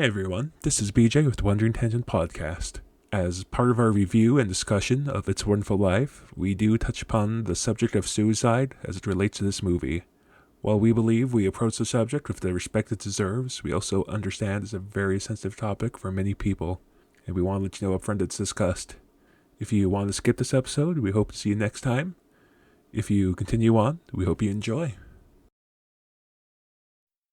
Hey everyone, this is BJ with the Wandering Tangent Podcast. As part of our review and discussion of It's a Wonderful Life, we do touch upon the subject of suicide as it relates to this movie. While we believe we approach the subject with the respect it deserves, we also understand it's a very sensitive topic for many people, and we want to let you know upfront it's discussed. If you want to skip this episode, we hope to see you next time. If you continue on, we hope you enjoy.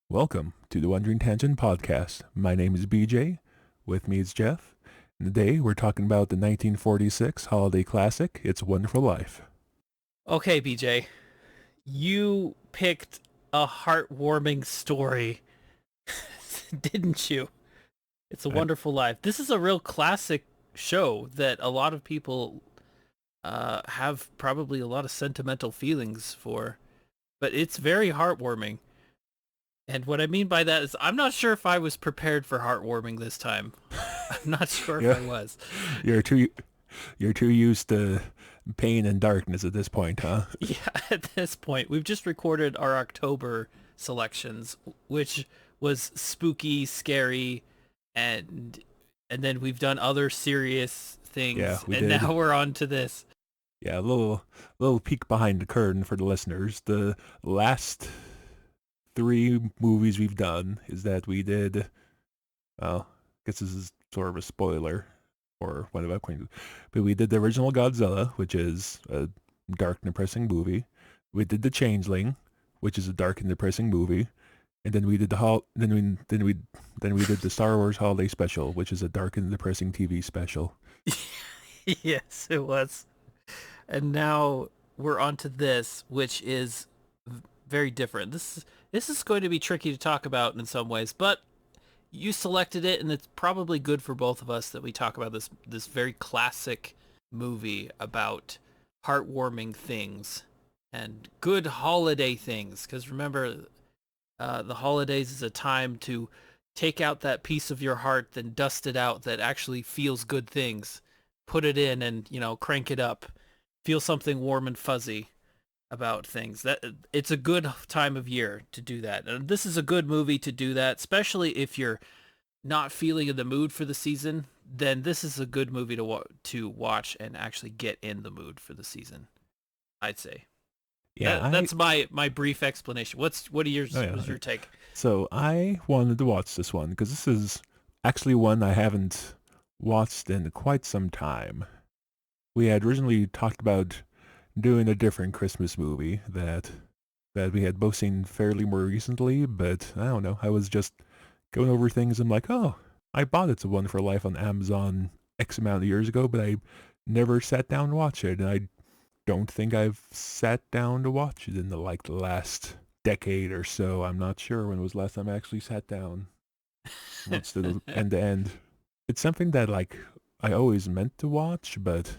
Welcome to the Wandering Tangent Podcast. My name is BJ. With me is Jeff. And today we're talking about the 1946 holiday classic, It's a Wonderful Life. Okay, BJ, you picked a heartwarming story, didn't you? It's a Wonderful Life. This is a real classic show that a lot of people have probably a lot of sentimental feelings for, but it's very heartwarming. And what I mean by that is I'm not sure if I was prepared for heartwarming this time. I'm not sure if I was. You're too used to pain and darkness at this point, huh? Yeah, at this point, we've just recorded our October selections, which was spooky, scary, and then we've done other serious things, Yeah, we and did. now we're on to this. Yeah, a little peek behind the curtain for the listeners. The last 3 movies we've done is that we did, well, I guess this is sort of a spoiler or whatever, but we did the original Godzilla, which is a dark and depressing movie. We did The Changeling, which is a dark and depressing movie, and then we did then we did the Star Wars Holiday Special, which is a dark and depressing TV special. Yes, it was. And now we're on to this, which is very different. This is going to be tricky to talk about in some ways, but you selected it, and it's probably good for both of us that we talk about this very classic movie about heartwarming things and good holiday things. Because remember, the holidays is a time to take out that piece of your heart, then dust it out that actually feels good things. Put it in and, crank it up. Feel something warm and fuzzy about things. That it's a good time of year to do that. And this is a good movie to do that, especially if you're not feeling in the mood for the season. Then this is a good movie to watch and actually get in the mood for the season, I'd say. Yeah, That's my brief explanation. What are yours? Oh, yeah. What's your take? So I wanted to watch this one because this is actually one I haven't watched in quite some time. We had originally talked about doing a different Christmas movie that we had both seen fairly more recently, but I don't know. I was just going over things. I'm like, oh, I bought It's a Wonderful Life on Amazon X amount of years ago, but I never sat down to watch it, and I don't think I've sat down to watch it in the last decade or so. I'm not sure when was the last time I actually sat down watched it end to end. It's something that I always meant to watch, but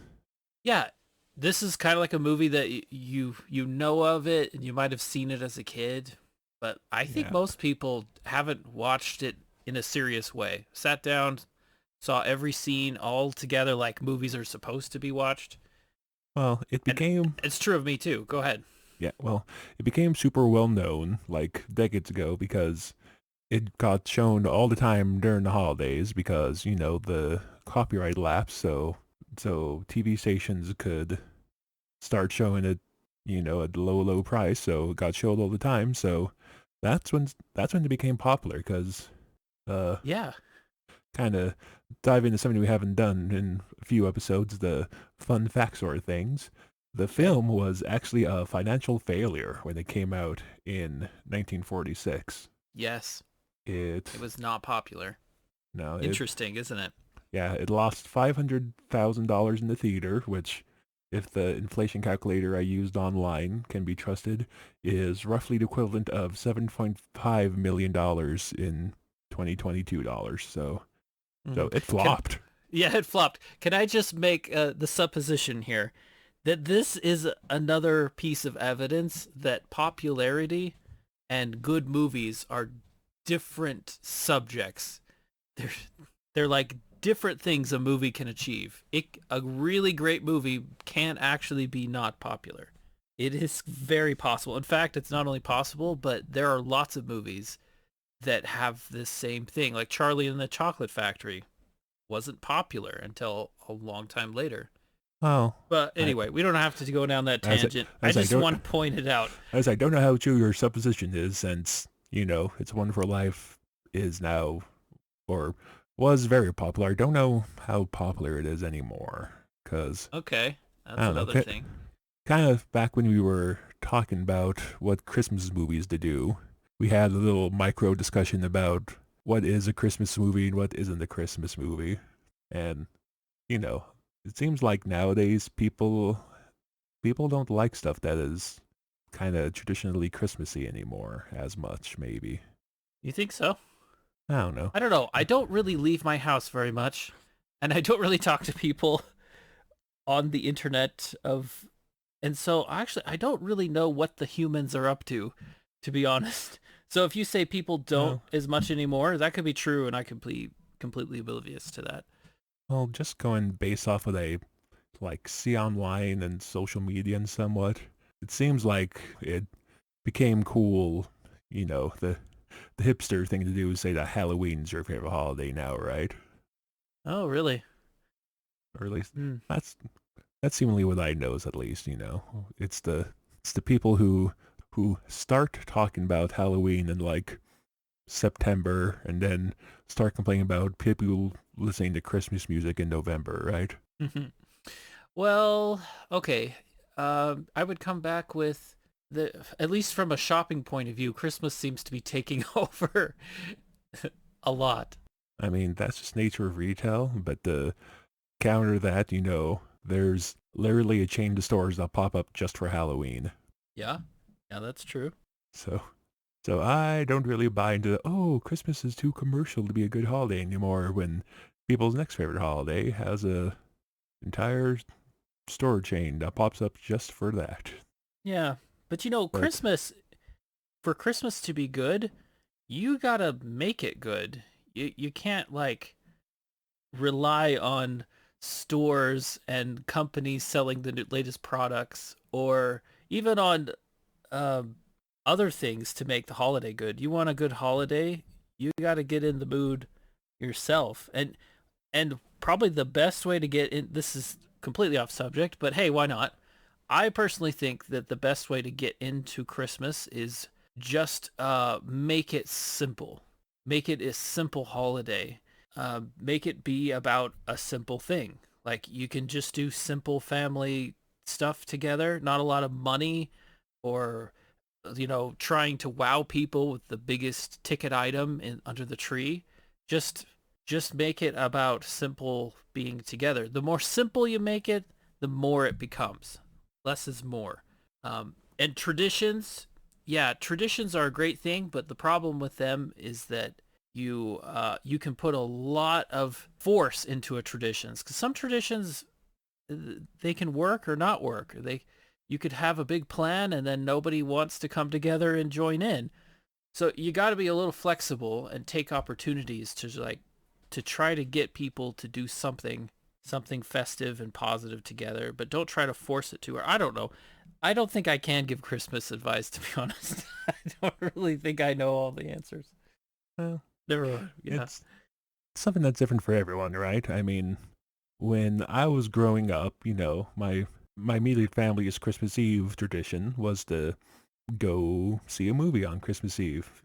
Yeah, this is kind of like a movie that you know of it and you might have seen it as a kid, but I think yeah. most people haven't watched it in a serious way. Sat down, saw every scene all together like movies are supposed to be watched. Well, it And became it's true of me too. Go ahead. it became super well known decades ago because it got shown all the time during the holidays because the copyright lapse, so TV stations could start showing it at low price, so it got showed all the time. So that's when it became popular because Yeah. kind of dive into something we haven't done in a few episodes, the fun fact sort of things. The film was actually a financial failure when it came out in 1946. Yes. It It was not popular. no it Interesting, isn't it? Yeah, it lost $500,000 in the theater, which, if the inflation calculator I used online can be trusted, is roughly the equivalent of $7.5 million in 2022 dollars. So it flopped. Yeah, it flopped. Can I just make the supposition here that this is another piece of evidence that popularity and good movies are different subjects. They're they're like different things a movie can achieve. A really great movie can actually be not popular. It is very possible. In fact, it's not only possible, but there are lots of movies that have this same thing. Like Charlie and the Chocolate Factory wasn't popular until a long time later. Well, But I, anyway, we don't have to go down that as I, tangent. I as I just don't want to point it out. as I don't know how true your supposition is, since It's a Wonderful Life is now or was very popular. I don't know how popular it is anymore because Okay, I that's don't know. another thing. Kind of back when we were talking about what Christmas movies to do, we had a little micro discussion about what is a Christmas movie and what isn't a Christmas movie. And, you know, it seems like nowadays people don't like stuff that is kind of traditionally Christmassy anymore as much, maybe. You think so? I don't know. I don't know. I don't really leave my house very much, and I don't really talk to people on the internet of, and so actually I don't really know what the humans are up to be honest. So if you say people don't Well, as much anymore, that could be true, and I could be completely oblivious to that. well, just going based off what I like see online and social media and somewhat, it seems like it became cool, the hipster thing to do is say that Halloween's your favorite holiday now, right? Oh, really? Or at least Hmm. that's that's seemingly what I knows at least. It's the people who start talking about Halloween in like September and then start complaining about people listening to Christmas music in November, right? Well, okay. I would come back with at least from a shopping point of view, Christmas seems to be taking over a lot. I mean, that's just nature of retail, but to counter that, there's literally a chain of stores that pop up just for Halloween. Yeah, yeah, that's true. So so I don't really buy into oh, Christmas is too commercial to be a good holiday anymore when people's next favorite holiday has a entire store chain that pops up just for that. Yeah, but But Christmas, for Christmas to be good, you gotta make it good. You can't like rely on stores and companies selling the latest products or even on um, other things to make the holiday good. You want a good holiday, you got to get in the mood yourself. And probably the best way to get in, this is completely off subject, but hey, why not? I personally think that the best way to get into Christmas is just make it simple. Make it a simple holiday. Make it be about a simple thing. Like you can just do simple family stuff together, not a lot of money or trying to wow people with the biggest ticket item under the tree. Just just make it about simple being together. The more simple you make it, the more it becomes. Less is more. And traditions, yeah, traditions are a great thing, but the problem with them is that you can put a lot of force into a traditions because some traditions they can work or not work. You could have a big plan and then nobody wants to come together and join in. So you got to be a little flexible and take opportunities to try to get people to do something festive and positive together, but don't try to force it to her. I don't know. I don't think I can give Christmas advice, to be honest. I don't really think I know all the answers. well, Never mind. Yeah. it's something that's different for everyone, right? I mean, when I was growing up, my immediate family's Christmas Eve tradition was to go see a movie on Christmas Eve.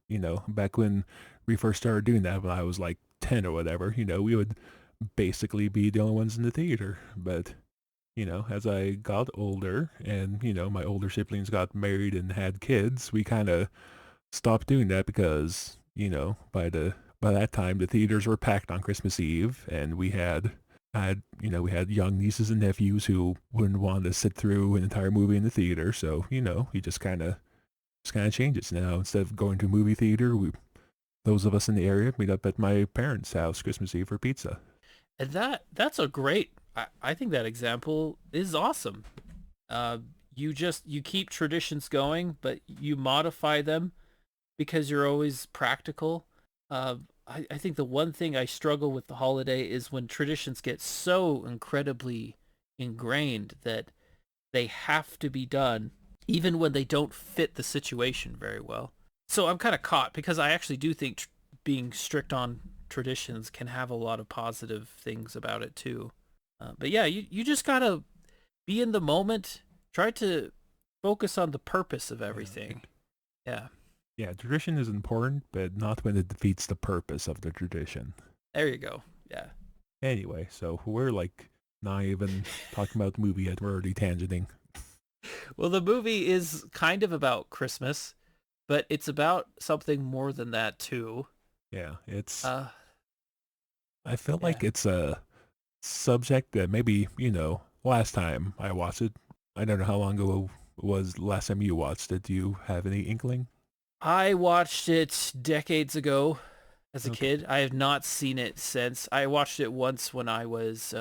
Back when we first started doing that when I was like 10 or whatever, we would basically be the only ones in the theater. But, as I got older and, my older siblings got married and had kids, we kind of stopped doing that because, by that time the theaters were packed on Christmas Eve and we had young nieces and nephews who wouldn't want to sit through an entire movie in the theater. So, you just kind of changes now. Instead of going to a movie theater, those of us in the area meet up at my parents' house Christmas Eve for pizza. And that's a great I think that example is awesome. Uh you keep traditions going, but you modify them because you're always practical. I think the one thing I struggle with the holiday is when traditions get so incredibly ingrained that they have to be done even when they don't fit the situation very well. So I'm kind of caught because I actually do think being strict on traditions can have a lot of positive things about it too. But yeah, you just gotta be in the moment. Try to focus on the purpose of Yeah, everything. Yeah, yeah, tradition is important, but not when it defeats the purpose of the tradition. there you go. Yeah. Anyway, so we're like not even talking about the movie yet. We're already tangenting. Well, the movie is kind of about Christmas, but it's about something more than that too. Yeah, it's. Uh, I feel yeah. like it's a subject that maybe last time I watched it. I don't know how long ago it was the last time you watched it. Do you have any inkling? I watched it decades ago as a Okay. kid. I have not seen it since. I watched it once when I was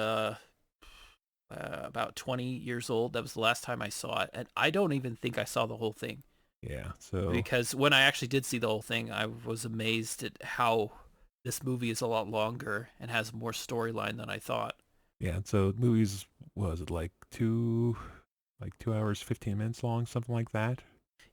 about 20 years old. That was the last time I saw it. And I don't even think I saw the whole thing Yeah. So because when I actually did see the whole thing, I was amazed at how this movie is a lot longer and has more storyline than I thought. yeah. So the movie's was it like 2 hours 15 minutes long, something like that.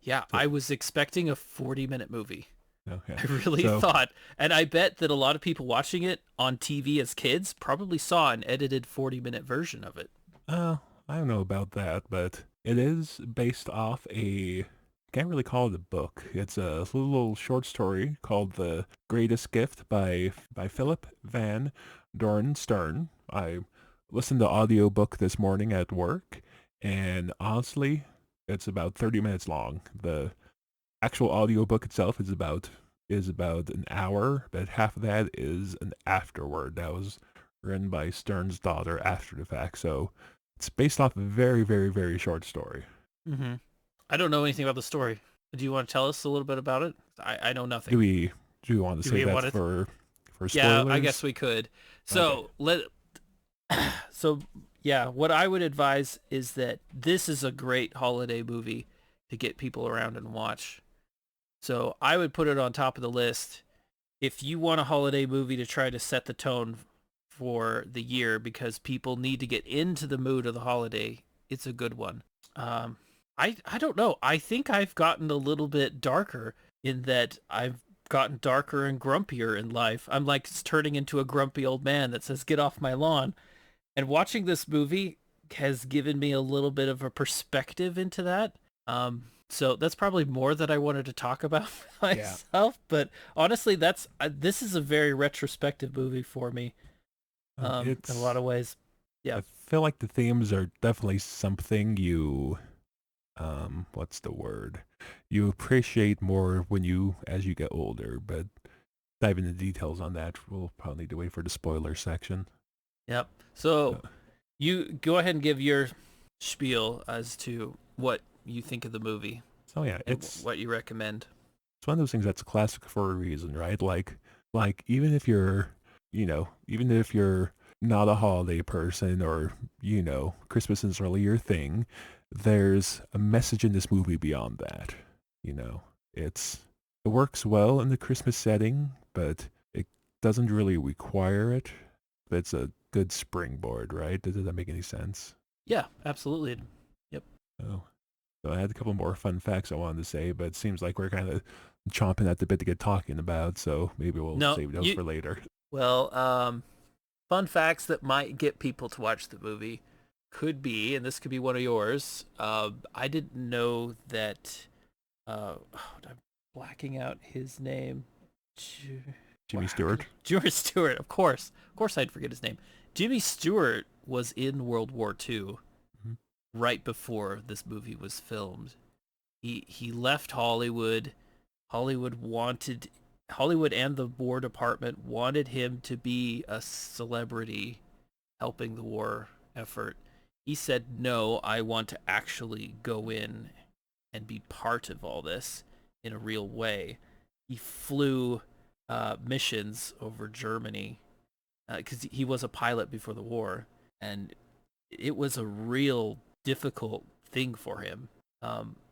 Yeah, So I was expecting a 40-minute movie. okay. I really So thought, and I bet that a lot of people watching it on TV as kids probably saw an edited 40-minute version of it. uh, I don't know about that, but it is based off a. Can't really call it a book. It's a little short story called "The Greatest Gift" by Philip Van Doren Stern. I listened to audiobook this morning at work, and honestly, it's about 30 minutes long. The actual audiobook itself is about an hour, but half of that is an afterword that was written by Stern's daughter after the fact. So it's based off a very, very, very short story. Mm-hmm. I don't know anything about the story. Do you want to tell us a little bit about it? I know Do nothing. we do we want to Do say we that want to? for Yeah, I guess spoilers? we could. Okay. So let. So yeah, what I would advise is that this is a great holiday movie to get people around and watch. So I would put it on top of the list if you want a holiday movie to try to set the tone for the year because people need to get into the mood of the holiday. It's a good one. Um, I don't know. I think I've gotten a little bit darker in that I've gotten darker and grumpier in life. I'm like turning into a grumpy old man that says, "Get off my lawn." And watching this movie has given me a little bit of a perspective into that. So that's probably more that I wanted to talk about Yeah. myself. But honestly, this is a very retrospective movie for me. In a lot It's of ways. Yeah. I feel like the themes are definitely something you what's the word? You appreciate more when you as you get older, but dive into details on that. We'll probably need to wait for the spoiler section. Yep. So Uh, you go ahead and give your spiel as to what you think of the movie so yeah, and what you recommend. it's one of those things that's a classic for a reason, right? Like even if you're even if you're not a holiday person or Christmas isn't really your thing, there's a message in this movie beyond that. You know, it's it works well in the Christmas setting, but it doesn't really require it. But it's a good springboard, right? Does that make any sense? Yeah, absolutely. Yep. Oh, so I had a couple more fun facts I wanted to say, but it seems like we're kind of chomping at the bit to get talking about, so maybe we'll No, save those you for later. well, fun facts that might get people to watch the movie could be, and this could be one of yours. I didn't know that. I'm blacking out his name. Jimmy Stewart. Jimmy Stewart, of course, I'd forget his name. Jimmy Stewart was in World War II Mhm. right before this movie was filmed. He left Hollywood. Hollywood and the War Department wanted him to be a celebrity helping the war effort. He said, "No, I want to actually go in and be part of all this in a real way." He flew missions over Germany because he was a pilot before the war, and it was a real difficult thing for him.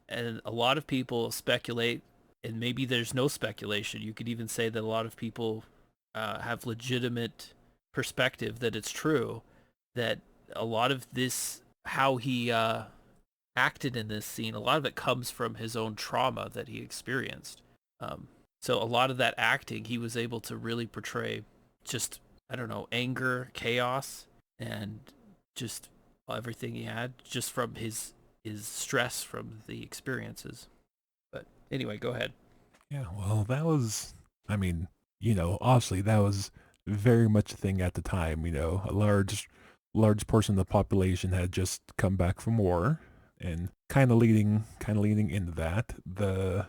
And a lot of people speculate, and maybe there's no speculation. You could even say that a lot of people have legitimate perspective that it's true that a lot of this, how he acted in this scene, a lot of it comes from his own trauma that he experienced. Um, so a lot of that acting, he was able to really portray just, I don't know, anger, chaos, and just everything he had just from his stress from the experiences. But anyway, go ahead. Yeah, well, that was, I mean, obviously that was very much a thing at the time. A large portion of the population had just come back from war, and kind of leading into that, the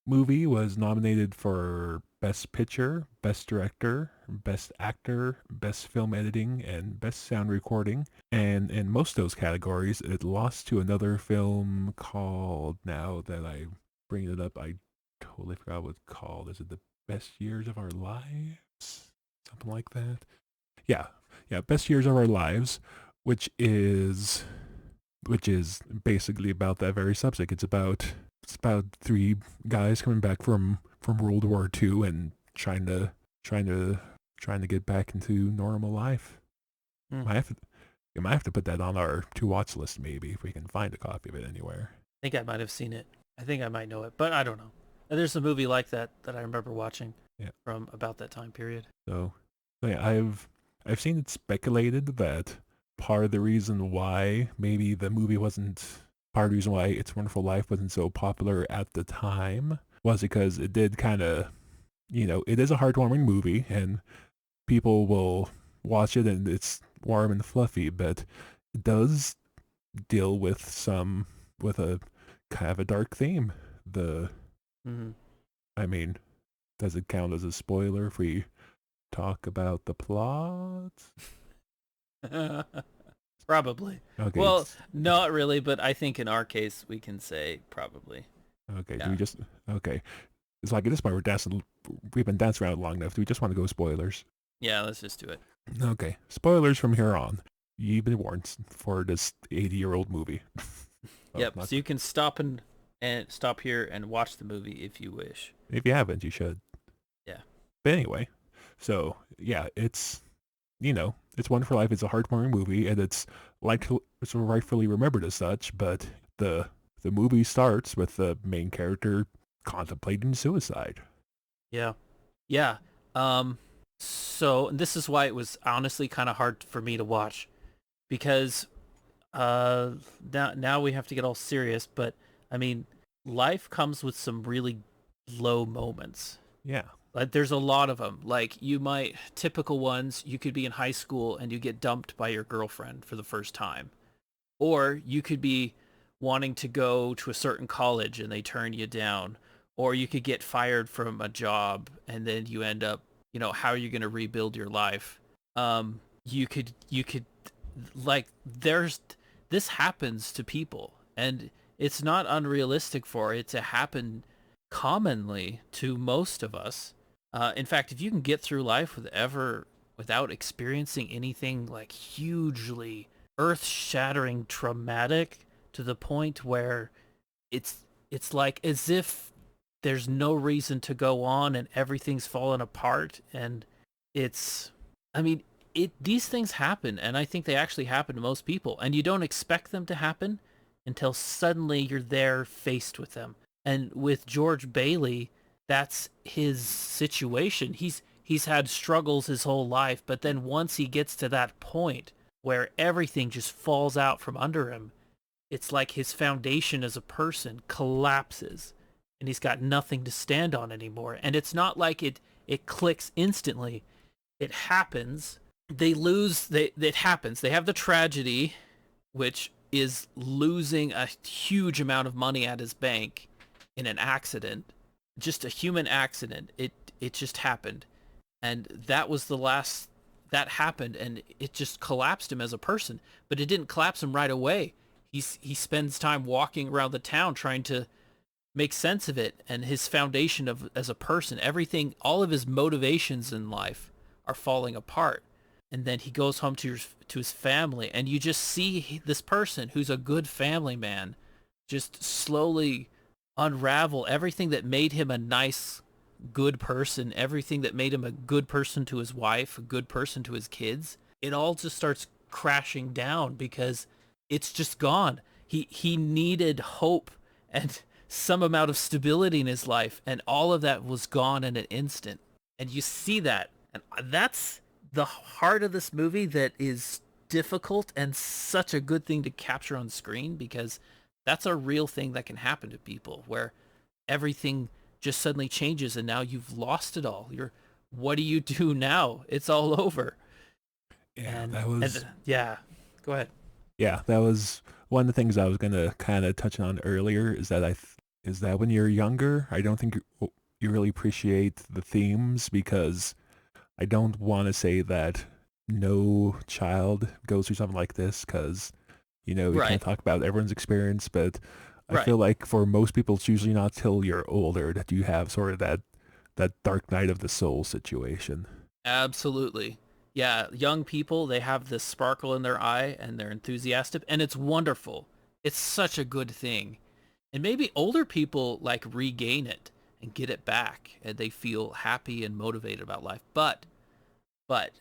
movie was nominated for Best Picture, Best Director, Best Actor, Best Film Editing, and Best Sound Recording. And in most of those categories, it lost to another film called, now that I bring it up, I totally forgot what it's called. Is it The Best Years of Our Lives? Something like that. Yeah, yeah, Best Years of Our Lives, which is basically about that very subject. It's about three guys coming back from World War II and trying to get back into normal life. Hmm. You might have to put that on our to watch list, maybe, if we can find a copy of it anywhere. I think I might have seen it. I think I might know it, but I don't know. There's a movie like that that I remember watching Yeah. from about that time period. So yeah, I've seen it speculated that part of the reason why maybe the movie wasn't part of the reason why It's a Wonderful Life wasn't so popular at the time was because it did kind of, it is a heartwarming movie and people will watch it and it's warm and fluffy, but it does deal with a kind of a dark theme. Mm-hmm. I mean, does it count as a spoiler if we talk about the plot? Probably. Okay, Well, not really, but I think in our case we can say probably. okay. Yeah. Do we just okay? It's like at this point we're dancing. We've been dancing around long enough. Do we just want to go spoilers? Yeah, let's just do it. Okay, spoilers from here on. You've been warned for this 80-year-old movie. Yep. Not, So you can stop and stop here and watch the movie if you wish. if you haven't, you should. Yeah. But anyway, so yeah, it's Wonderful Life. It's a heartwarming movie, and it's rightfully remembered as such. But the movie starts with the main character contemplating suicide. Yeah. Yeah. So this is why it was honestly kind of hard for me to watch because now we have to get all serious, but I mean, life comes with some really low moments. Yeah, Like there's a lot of them. Like typical ones, you could be in high school and you get dumped by your girlfriend for the first time. Or you could be wanting to go to a certain college and they turn you down. Or you could get fired from a job and then you end up, how are you going to rebuild your life? You could like this happens to people and it's not unrealistic for it to happen commonly to most of us. In fact, if you can get through life without experiencing anything like hugely earth-shattering traumatic to the point where it's like as if there's no reason to go on and everything's fallen apart and it's I mean these things happen and I think they actually happen to most people and you don't expect them to happen until suddenly you're there faced with them. And with George Bailey, that's his situation. He's had struggles his whole life, but then once he gets to that point where everything just falls out from under him, it's like his foundation as a person collapses and he's got nothing to stand on anymore. And it's not like it clicks instantly. It happens. It happens. They have the tragedy, which is losing a huge amount of money at his bank in an accident, just a human accident. It just happened, and that was the last that happened, and it just collapsed him as a person. But it didn't collapse him right away. He spends time walking around the town trying to make sense of it, and his foundation of as a person, everything, all of his motivations in life are falling apart. And then he goes home to his family, and you just see this person who's a good family man just slowly unravel everything that made him a nice, good person, everything that made him a good person to his wife, a good person to his kids. It all just starts crashing down because it's just gone. He needed hope and some amount of stability in his life, and all of that was gone in an instant. And you see that, and that's the heart of this movie that is difficult and such a good thing to capture on screen, because that's a real thing that can happen to people, where everything just suddenly changes and now you've lost it all. What do you do now? It's all over. Yeah, And yeah, go ahead. yeah, that was one of the things I was gonna kind of touch on earlier. Is that when you're younger, I don't think you really appreciate the themes, because I don't want to say that no child goes through something like this, because you Right. can't talk about everyone's experience, but I Right. feel like for most people it's usually not till you're older that you have sort of that dark night of the soul situation. Absolutely. Yeah, young people, they have this sparkle in their eye and they're enthusiastic, and it's wonderful. It's such a good thing. And maybe older people like regain it and get it back, and they feel happy and motivated about life. But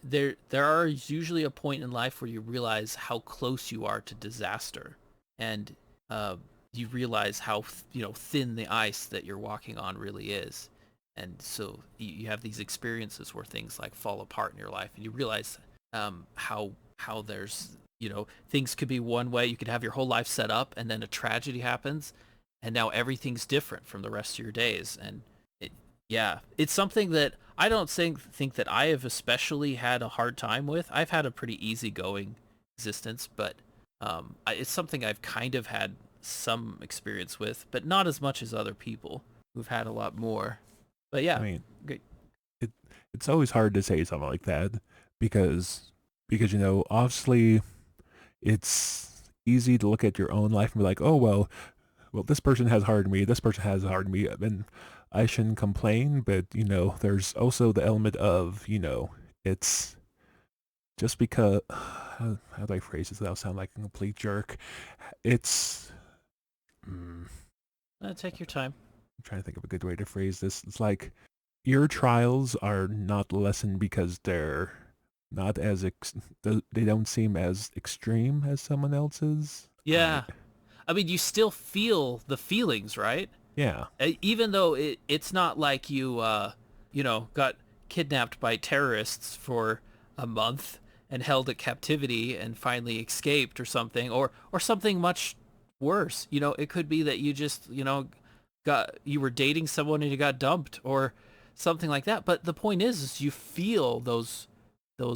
there are usually a point in life where you realize how close you are to disaster, and uh, you realize how thin the ice that you're walking on really is. And so you have these experiences where things like fall apart in your life, and you realize how there's things could be one way. You could have your whole life set up, and then a tragedy happens, and now everything's different from the rest of your days. And yeah, it's something that I don't think that I have especially had a hard time with. I've had a pretty easygoing existence, but it's something I've kind of had some experience with, but not as much as other people who've had a lot more. But I yeah, mean, great. it it's always hard to say something like that, because obviously it's easy to look at your own life and be like, oh well, this person has harmed me, this person has harmed me, and I shouldn't complain. But there's also the element of it's just because how do I phrase this without sound like a complete jerk? It's mm, Take your time. I'm trying to think of a good way to phrase this. It's like your trials are not lessened because they're not as they don't seem as extreme as someone else's. Yeah, I mean, you still feel the feelings, right? Yeah, Even though it's not like got kidnapped by terrorists for a month and held at captivity and finally escaped or something, or something much worse. It could be that you just you were dating someone and you got dumped or something like that. But the point is you feel those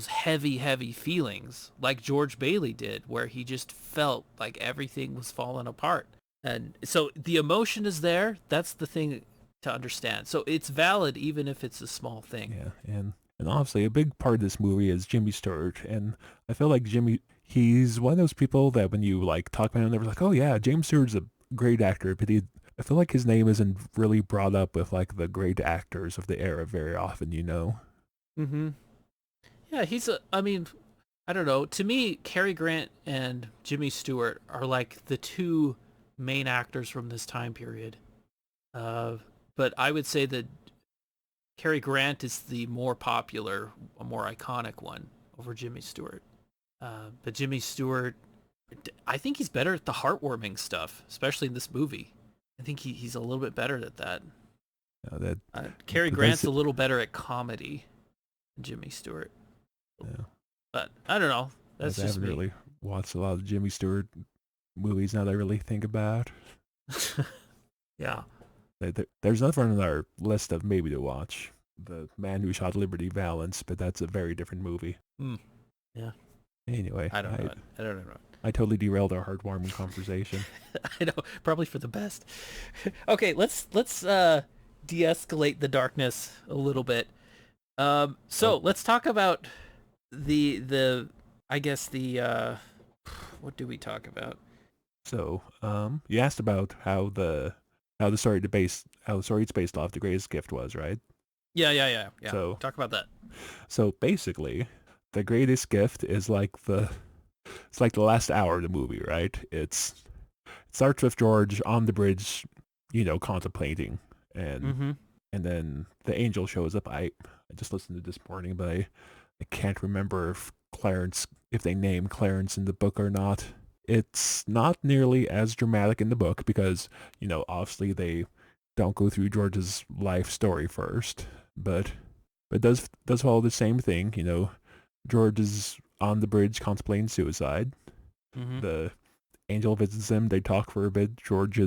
heavy feelings like George Bailey did, where he just felt like everything was falling apart. And so the emotion is there. That's the thing to understand. So it's valid even if it's a small thing. yeah, and obviously a big part of this movie is Jimmy Stewart, and I feel like he's one of those people that when you like talk about him, they're like, oh yeah, James Stewart's a great actor, but I feel like his name isn't really brought up with like the great actors of the era very often. Mm-hmm. Yeah, I mean, I don't know. To me, Cary Grant and Jimmy Stewart are like the two main actors from this time period. Uh, but I would say that Cary Grant is the more popular, a more iconic one over Jimmy Stewart. But Jimmy Stewart, I think he's better at the heartwarming stuff, especially in this movie. I think he's a little bit better at that. That Cary that's Grant's a little better at comedy than Jimmy Stewart. yeah. But I don't know. As That's I just haven't me. really watched a lot of Jimmy Stewart movies now that I really think about. Yeah. There's another one on our list of maybe to watch. The Man Who Shot Liberty Valance, but that's a very different movie. Hmm. Yeah. Anyway, I don't know it. I don't know I totally derailed our heartwarming conversation. it. I know. Probably for the best. Okay, let's de-escalate the darkness a little bit. Oh, So let's talk about the I guess the what do we talk about? so you asked about how the story it's based off the greatest gift was, right? Yeah. So Talk about that. so basically, the greatest gift is like it's like the last hour of the movie, right? It starts with George on the bridge, contemplating, and Mm-hmm. and then the angel shows up. I just listened to this morning, but I can't remember if they name Clarence in the book or not. It's not nearly as dramatic in the book because, obviously they don't go through George's life story first, but does follow the same thing. George is on the bridge contemplating suicide. Mm-hmm. The angel visits him. They talk for a bit. George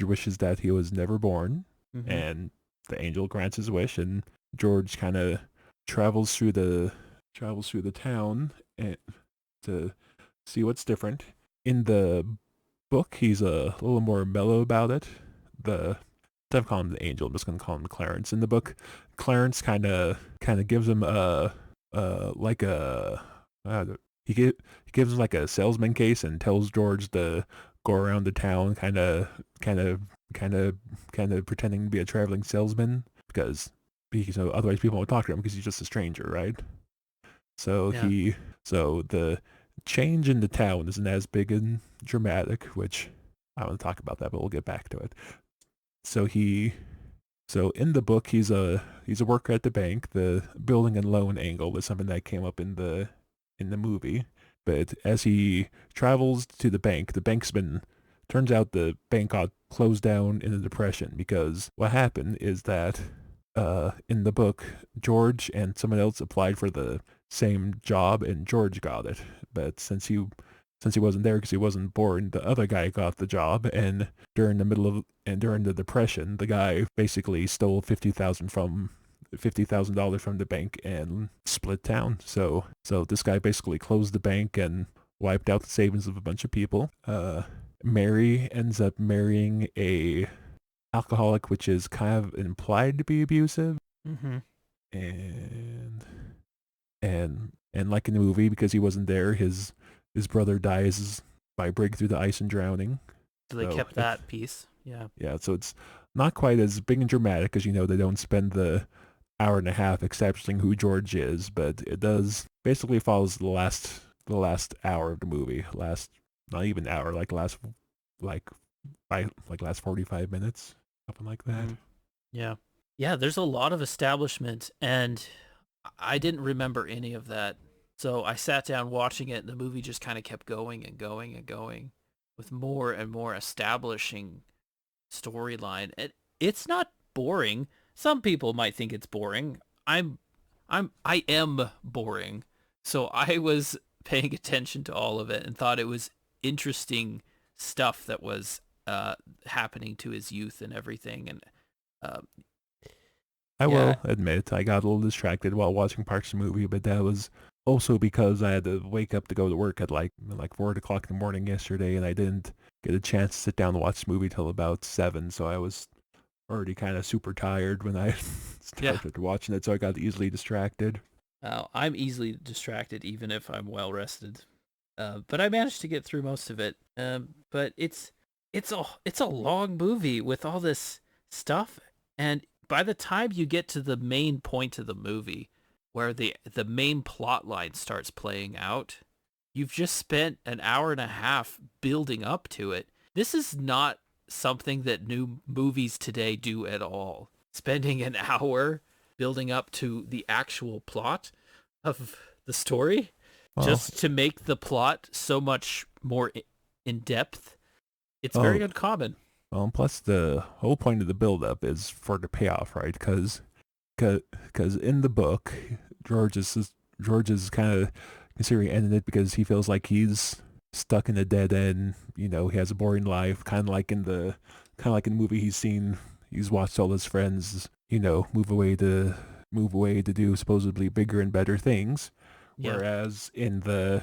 wishes that he was never born, Mm-hmm. and the angel grants his wish, and George kind of travels through the town and to see what's different. In the book, he's a little more mellow about it. Instead of calling him the angel, I'm just gonna call him Clarence. In the book, Clarence kind of gives him like a he gives him like a salesman case and tells George to go around the town, kind of pretending to be a traveling salesman because otherwise people won't talk to him because he's just a stranger, right? So Yeah. the change in the town isn't as big and dramatic, which I want to talk about that, but we'll get back to it. So so in the book, he's a worker at the bank. The building and loan angle is something that came up in the movie. But as he travels to the bank's been turns out the bank got closed down in the depression because what happened is that in the book, George and someone else applied for the same job and George got it. But since he wasn't there because he wasn't born, the other guy got the job, and during the depression, the guy basically stole $50,000 from the bank and split town. So this guy basically closed the bank and wiped out the savings of a bunch of people. Mary ends up marrying a alcoholic, which is kind of implied to be abusive, Mm-hmm. and and like in the movie, because he wasn't there, his brother dies by breaking through the ice and drowning. So they So kept that piece. Yeah. yeah, so it's not quite as big and dramatic because they don't spend the hour and a half establishing who George is, but it does basically follows the last hour of the movie, last not even hour, like last 45 minutes, something like that. Mm-hmm. Yeah. Yeah, there's a lot of establishment, and I didn't remember any of that. So I sat down watching it, and the movie just kind of kept going and going and going with more and more establishing storyline. It's not boring. Some people might think it's boring. I am boring. So I was paying attention to all of it and thought it was interesting stuff that was happening to his youth and everything. And uh, I yeah, will admit I got a little distracted while watching parts of the movie, but that was also because I had to wake up to go to work at like 4 o'clock in the morning yesterday, and I didn't get a chance to sit down and watch the movie till about 7. So I was already kind of super tired when I yeah. started watching it, so I got easily distracted. I'm easily distracted even if I'm well rested. But I managed to get through most of it. But it's a long movie with all this stuff, and by the time you get to the main point of the movie, where the main plot line starts playing out, you've just spent an hour and a half building up to it. This is not something that new movies today do at all. Spending an hour building up to the actual plot of the story Well, just to make the plot so much more in depth. It's very oh, uncommon. well, plus the whole point of the build-up is for the payoff, right? Because in the book, George is kind of considering ending it because he feels like he's stuck in a dead end. He has a boring life, kind of like in the movie he's seen. He's watched all his friends, move away to do supposedly bigger and better things. Yeah. Whereas in the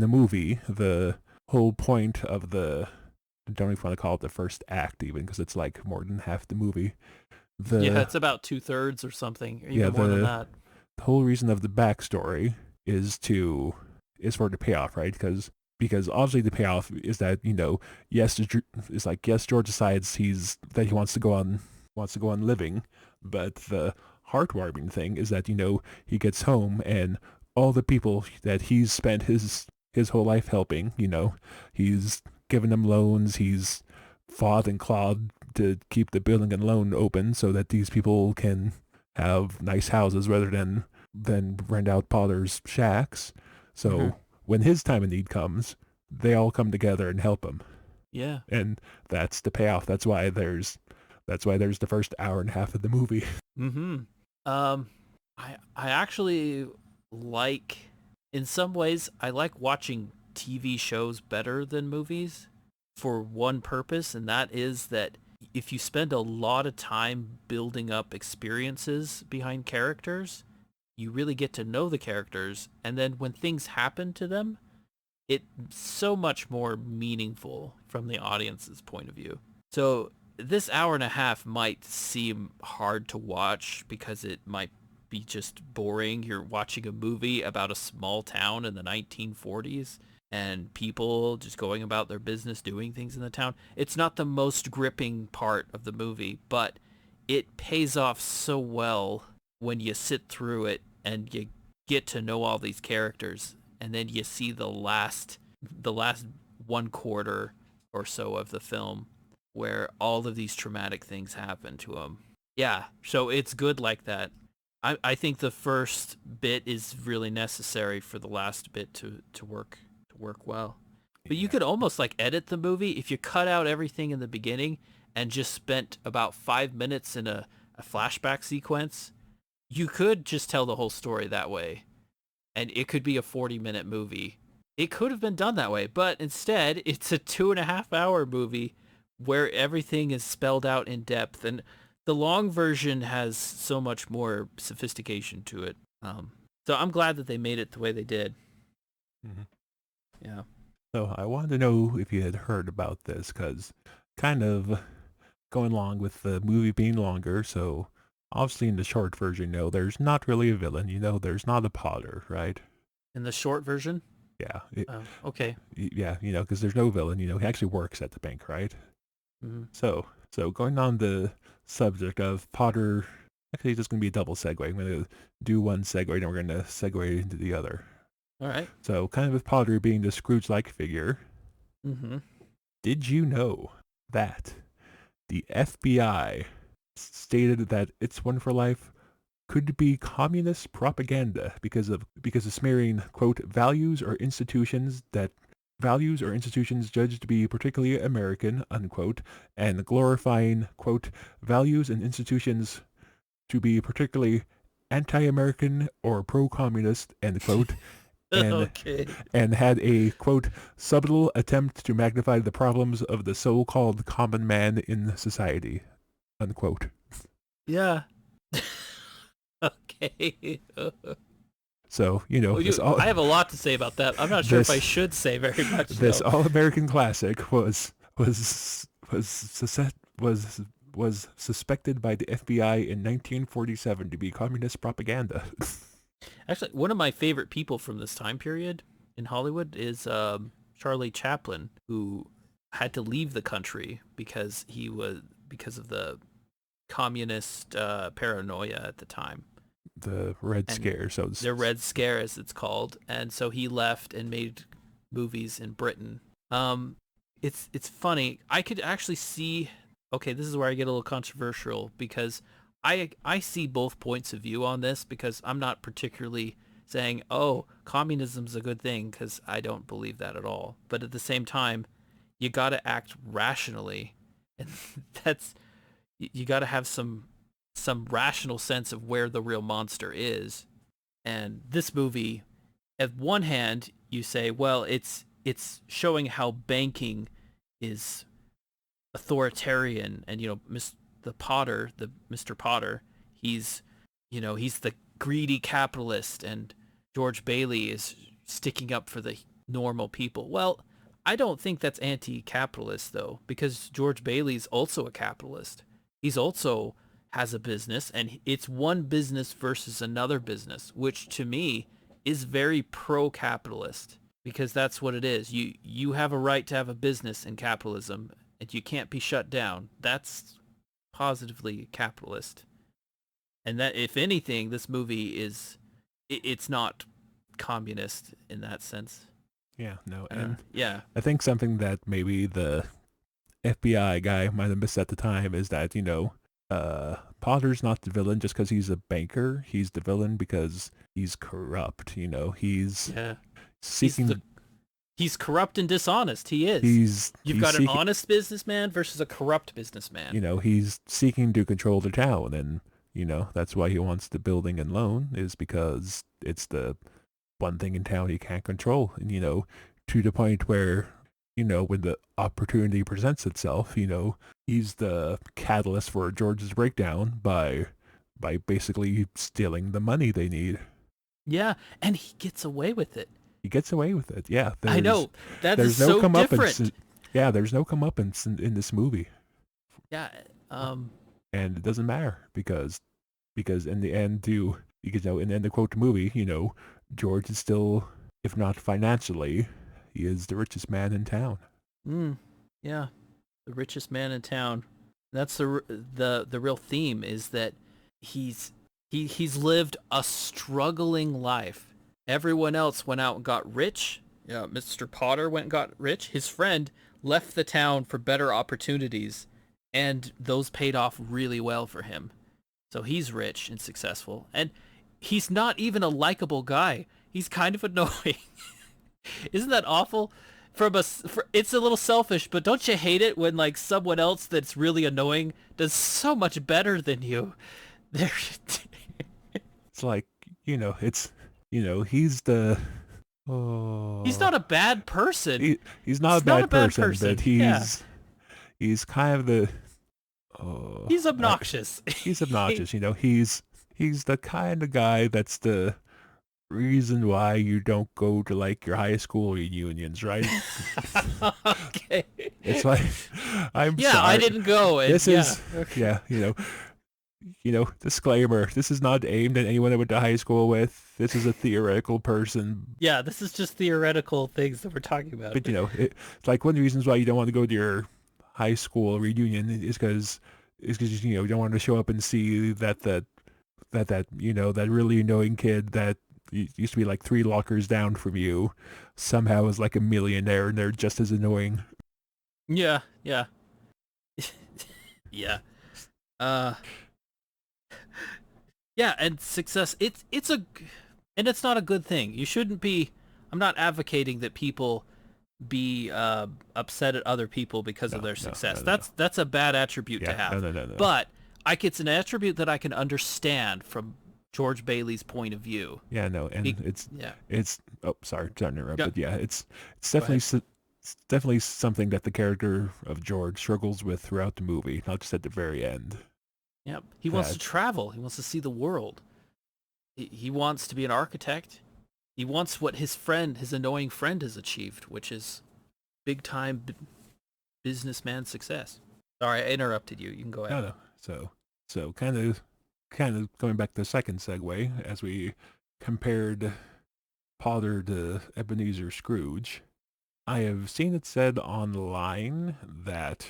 movie, the whole point of I don't even want to call it the first act even because it's like more than half the movie. Yeah, The it's about 2/3 or something, or yeah even more than the that. the whole reason of the backstory is for the payoff, right? Because obviously the payoff is that yes, it's like yes, George decides he wants to go on living, but the heartwarming thing is that he gets home and all the people that he's spent his whole life helping, he's given them loans, he's fought and clawed to keep the building and loan open so that these people can have nice houses rather than rent out Potter's shacks. Hmm. So when his time of need comes, they all come together and help him. Yeah. And that's the payoff. That's why there's the first hour and a half of the movie. Mm-hmm. I actually like, in some ways, I like watching TV shows better than movies for one purpose, and that is that if you spend a lot of time building up experiences behind characters, you really get to know the characters, and then when things happen to them, it's so much more meaningful from the audience's point of view. So this hour and a half might seem hard to watch because it might be just boring. You're watching a movie about a small town in the 1940s and people just going about their business doing things in the town. It's not the most gripping part of the movie, but it pays off so well when you sit through it and you get to know all these characters, and then you see the last 1/4 or so of the film where all of these traumatic things happen to him. Yeah, so it's good like that. I think the first bit is really necessary for the last bit to work well. But you could almost like edit the movie if you cut out everything in the beginning and just spent about 5 minutes in a flashback sequence. You could just tell the whole story that way, and it could be a 40-minute movie. It could have been done that way, but instead it's a 2.5-hour movie where everything is spelled out in depth, and the long version has so much more sophistication to it. So I'm glad that they made it the way they did. Mm-hmm. Yeah. So I wanted to know if you had heard about this, because kind of going along with the movie being longer, so obviously in the short version, there's not really a villain, there's not a Potter, right? In the short version? Yeah. Okay. Yeah, because there's no villain, he actually works at the bank, right? Mm-hmm. So going on the subject of Potter, actually it's just going to be a double segue. I'm going to do one segue, then we're going to segue into the other. All right. So kind of with Potter being the Scrooge-like figure, Mm-hmm. did you know that the FBI stated that It's Wonderful Life could be communist propaganda because of smearing, quote, values or institutions judged to be particularly American, unquote, and glorifying, quote, values and institutions to be particularly anti-American or pro-communist, end quote, and Okay. and had a, quote, subtle attempt to magnify the problems of the so-called common man in society, unquote. Yeah. Okay. So, I have a lot to say about that. I'm not sure if I should say very much. This though. all-American classic was suspected by the FBI in 1947 to be communist propaganda. Actually, one of my favorite people from this time period in Hollywood is Charlie Chaplin, who had to leave the country because of the communist paranoia at the time. The Red Scare. The Red Scare, as it's called. And so he left and made movies in Britain. It's funny. I could actually see... Okay, this is where I get a little controversial, because I see both points of view on this, because I'm not particularly saying, oh, communism's a good thing, because I don't believe that at all. But at the same time, you got to act rationally. And you got to have some rational sense of where the real monster is. And this movie, at one hand, you say, well, it's showing how banking is authoritarian, and Mr. Potter, he's the greedy capitalist, and George Bailey is sticking up for the normal people. Well, I don't think that's anti-capitalist, though, because George Bailey's also a capitalist. He's also has a business, and it's one business versus another business, which to me is very pro-capitalist, because that's what it is. You have a right to have a business in capitalism, and you can't be shut down. That's positively capitalist. And that, if anything, this movie it's not communist in that sense. Yeah, no, and yeah. I think something that maybe the FBI guy might have missed at the time is that, Potter's not the villain just because he's a banker. He's the villain because he's corrupt. He's seeking. He's corrupt and dishonest. He is. You've He's got an seeking. honest businessman versus a corrupt businessman. He's seeking to control the town, and that's why he wants the building and loan, is because it's the one thing in town he can't control, and to the point where when the opportunity presents itself, he's the catalyst for George's breakdown by basically stealing the money they need. Yeah, and he gets away with it. He gets away with it. Yeah, I know. That is there's no so different. Yeah, there's no comeuppance in this movie. Yeah. And it doesn't matter because in the end, in the quote movie, George is still, if not financially, he is the richest man in town. Yeah, the richest man in town. That's the real theme, is that he's lived a struggling life. Everyone else went out and got rich. Yeah, Mr. Potter went and got rich. His friend left the town for better opportunities, and those paid off really well for him. So he's rich and successful, and he's not even a likable guy. He's kind of annoying. Isn't that awful? It's a little selfish, but don't you hate it when like someone else that's really annoying does so much better than you? It's like, he's the. Oh, he's not a bad person. He's not a bad person, but he's kind of the. Oh, he's obnoxious. He's obnoxious. He's the kind of guy that's the reason why you don't go to like your high school reunions, right? Okay. It's like, I'm sorry. I didn't go. And, disclaimer, this is not aimed at anyone I went to high school with. This is a theoretical person. Yeah, this is just theoretical things that we're talking about. But, it's like one of the reasons why you don't want to go to your high school reunion is because you don't want to show up and see that really annoying kid that used to be like 3 lockers down from you somehow is like a millionaire and they're just as annoying. Yeah. Yeah. Yeah, and success, it's not a good thing. You shouldn't be. I'm not advocating that people be upset at other people because of their success. That's a bad attribute to have. No. But it's an attribute that I can understand from George Bailey's point of view. Yeah, no, and it's oh, sorry to interrupt, but it's definitely something that the character of George struggles with throughout the movie, not just at the very end. Yep. He wants to travel. He wants to see the world. He wants to be an architect. He wants what his annoying friend has achieved, which is big time businessman success. Sorry, I interrupted you. You can go ahead. No. So kind of going back to the second segue, as we compared Potter to Ebenezer Scrooge, I have seen it said online that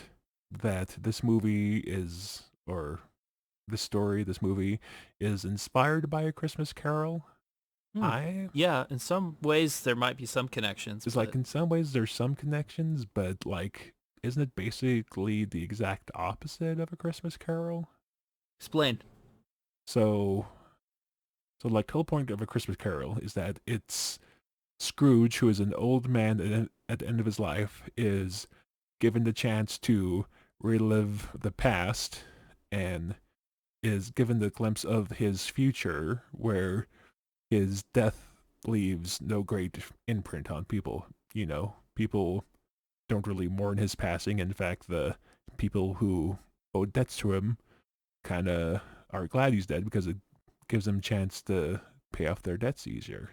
this movie is, or this movie is inspired by A Christmas Carol. Yeah, in some ways there might be some connections. It's like in some ways there's some connections, but like, isn't it basically the exact opposite of A Christmas Carol? Explain. So like the whole point of A Christmas Carol is that it's Scrooge, who is an old man at the end of his life, is given the chance to relive the past and is given the glimpse of his future, where his death leaves no great imprint on people. People don't really mourn his passing. In fact, the people who owe debts to him kind of are glad he's dead because it gives them a chance to pay off their debts easier.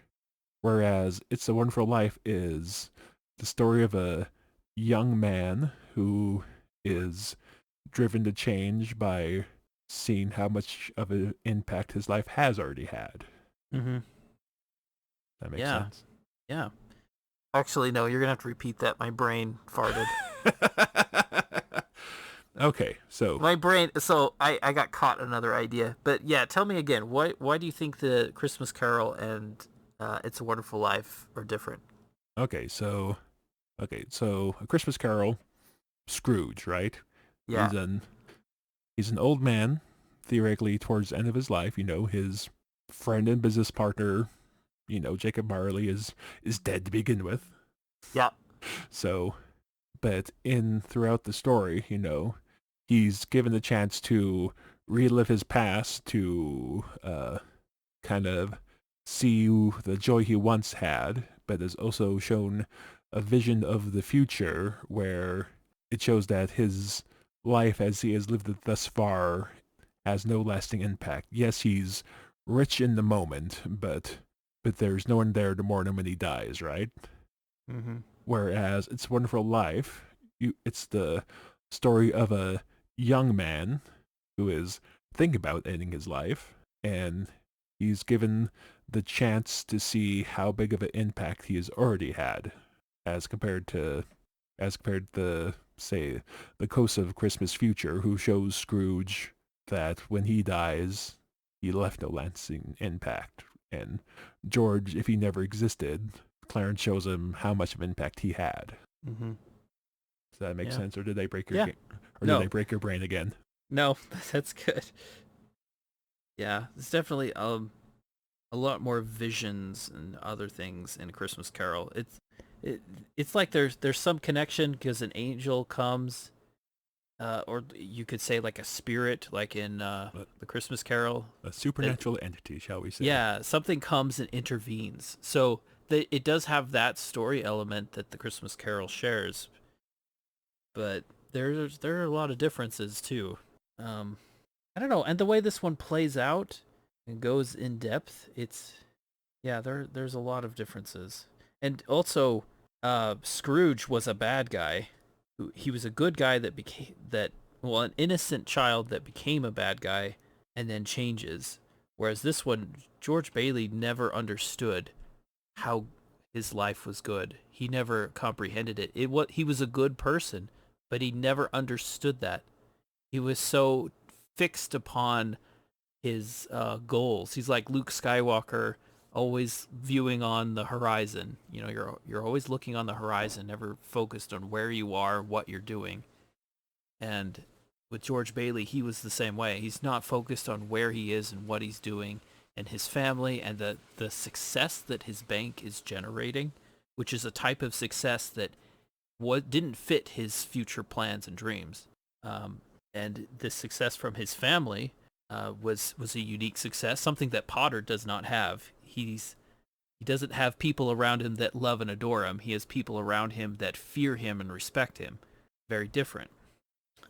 Whereas It's a Wonderful Life is the story of a young man who is driven to change by seeing how much of an impact his life has already had. Mm-hmm. That makes sense? Yeah. Actually, no, you're going to have to repeat that. My brain farted. Okay, so... My brain... So, I got caught in another idea. But yeah, tell me again. Why do you think the Christmas Carol and It's a Wonderful Life are different? Okay, so A Christmas Carol, Scrooge, right? Yeah. He's an old man, theoretically, towards the end of his life. His friend and business partner Jacob Marley is dead to begin with. Yeah. So, but throughout the story, he's given the chance to relive his past, to kind of see the joy he once had, but is also shown a vision of the future where it shows that his life as he has lived it thus far has no lasting impact. Yes, he's rich in the moment, but there's no one there to mourn him when he dies, right? Mm-hmm. Whereas It's a Wonderful Life, it's the story of a young man who is thinking about ending his life, and he's given the chance to see how big of an impact he has already had, as compared to say the Ghost of Christmas Future, who shows Scrooge that when he dies, he left no lasting impact, and George, if he never existed, Clarence shows him how much of an impact he had. Mm-hmm. Does that make Yeah. sense, or did they break your Yeah. or No. did they break your brain again? No, that's good. Yeah, it's definitely a lot more visions and other things in Christmas Carol. It's like there's some connection because an angel comes, or you could say like a spirit, like in the Christmas Carol. A supernatural entity, shall we say? Yeah, something comes and intervenes. So it does have that story element that the Christmas Carol shares, but there are a lot of differences too. I don't know, and the way this one plays out and goes in depth, there's a lot of differences. And also, Scrooge was a bad guy. He was a good guy that became an innocent child that became a bad guy and then changes. Whereas this one, George Bailey never understood how his life was good. He never comprehended it. He was a good person, but he never understood that. He was so fixed upon his goals. He's like Luke Skywalker, always viewing on the horizon. You're always looking on the horizon, never focused on where you are, what you're doing. And with George Bailey, he was the same way. He's not focused on where he is and what he's doing and his family and the success that his bank is generating, which is a type of success that didn't fit his future plans and dreams. And the success from his family was a unique success, something that Potter does not have. He doesn't have people around him that love and adore him. He has people around him that fear him and respect him. Very different.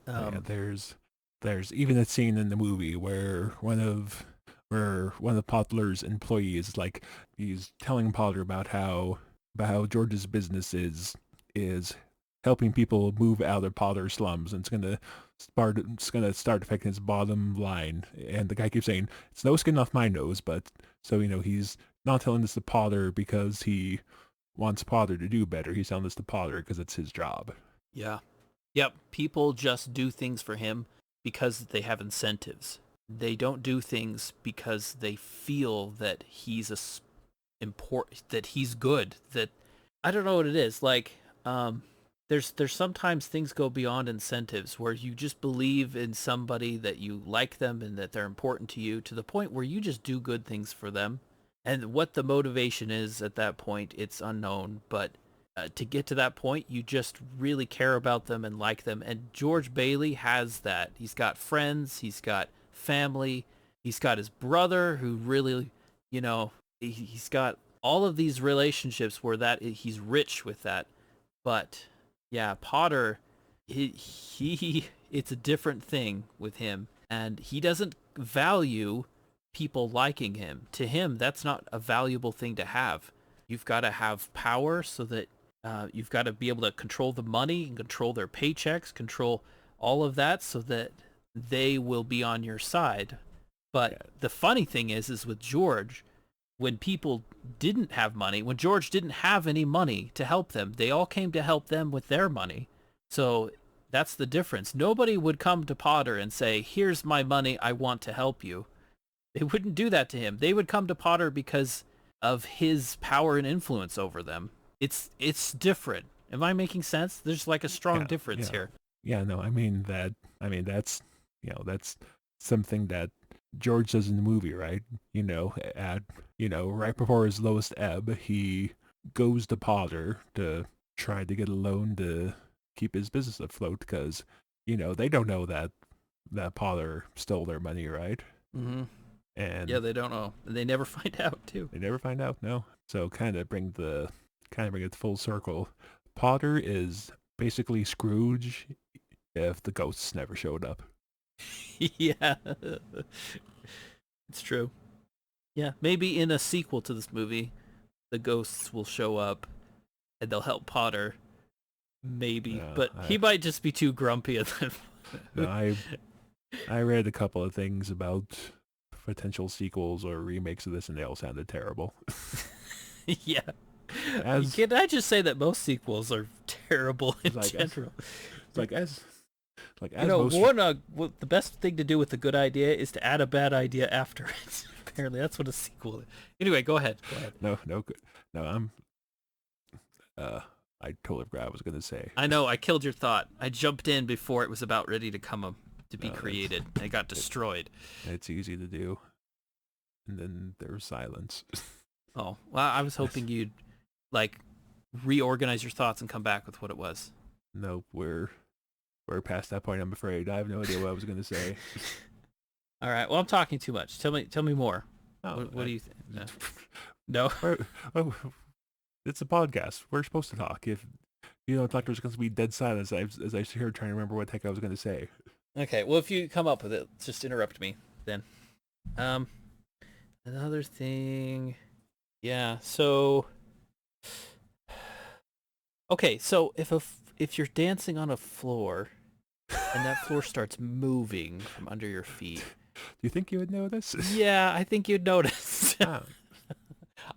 There's even a scene in the movie where one of Potter's employees, like, he's telling Potter about how George's business is helping people move out of Potter slums, and it's gonna start affecting his bottom line. And the guy keeps saying, "It's no skin off my nose," but so he's not telling this to Potter because he wants Potter to do better. He's telling this to Potter because it's his job. Yeah. Yep. People just do things for him because they have incentives. They don't do things because they feel that he's that he's good. That I don't know what it is. Like, there's sometimes things go beyond incentives where you just believe in somebody, that you like them and that they're important to you, to the point where you just do good things for them. And what the motivation is at that point, it's unknown. But to get to that point, you just really care about them and like them. And George Bailey has that. He's got friends, he's got family, he's got his brother who really, he's got all of these relationships where he's rich with that. But yeah, Potter, he it's a different thing with him, and he doesn't value people liking him. To him, that's not a valuable thing to have. You've got to have power so that you've got to be able to control the money and control their paychecks, control all of that so that they will be on your side. But the funny thing is with George, when people didn't have money, when George didn't have any money to help them, they all came to help them with their money. So that's the difference. Nobody would come to Potter and say, "Here's my money, I want to help you." They wouldn't do that to him. They would come to Potter because of his power and influence over them. It's different. Am I making sense? There's like a strong difference here. Yeah, no, I mean that's that's something that George does in the movie, right? At right before his lowest ebb, he goes to Potter to try to get a loan to keep his business afloat because they don't know that Potter stole their money, right? Mm-hmm. Yeah, And they don't know. They never find out too. they never find out. No, so kind of bring it full circle. Potter is basically Scrooge if the ghosts never showed up. Yeah, it's true. Yeah, maybe in a sequel to this movie, the ghosts will show up and they'll help Potter. Maybe, No, but he might just be too grumpy at that. no, I read a couple of things about potential sequels or remakes of this, and they all sounded terrible. Yeah. As Can I just say that most sequels are terrible in like general? as most The best thing to do with a good idea is to add a bad idea after it. Apparently, that's what a sequel is. Anyway, go ahead. no good no I totally forgot what I was gonna say. I know I killed your thought. I jumped in before it was about ready to to be No, created. And it got destroyed. It's easy to do, and then there's silence. Oh, well, I was hoping you'd like reorganize your thoughts and come back with what it was. Nope, we're past that point. I'm afraid I have no idea what I was gonna say. All right. Well, I'm talking too much. Tell me more. Oh, What do you think? No. Oh, it's a podcast. We're supposed to talk. If you don't talk, there's going to be dead silence as I sit here trying to remember what the heck I was going to say. Okay. Well, if you come up with it, just interrupt me then. Another thing. Yeah. So. Okay. So if you're dancing on a floor, and that floor starts moving from under your feet. Do you think you would notice? Yeah, I think you'd notice. Oh.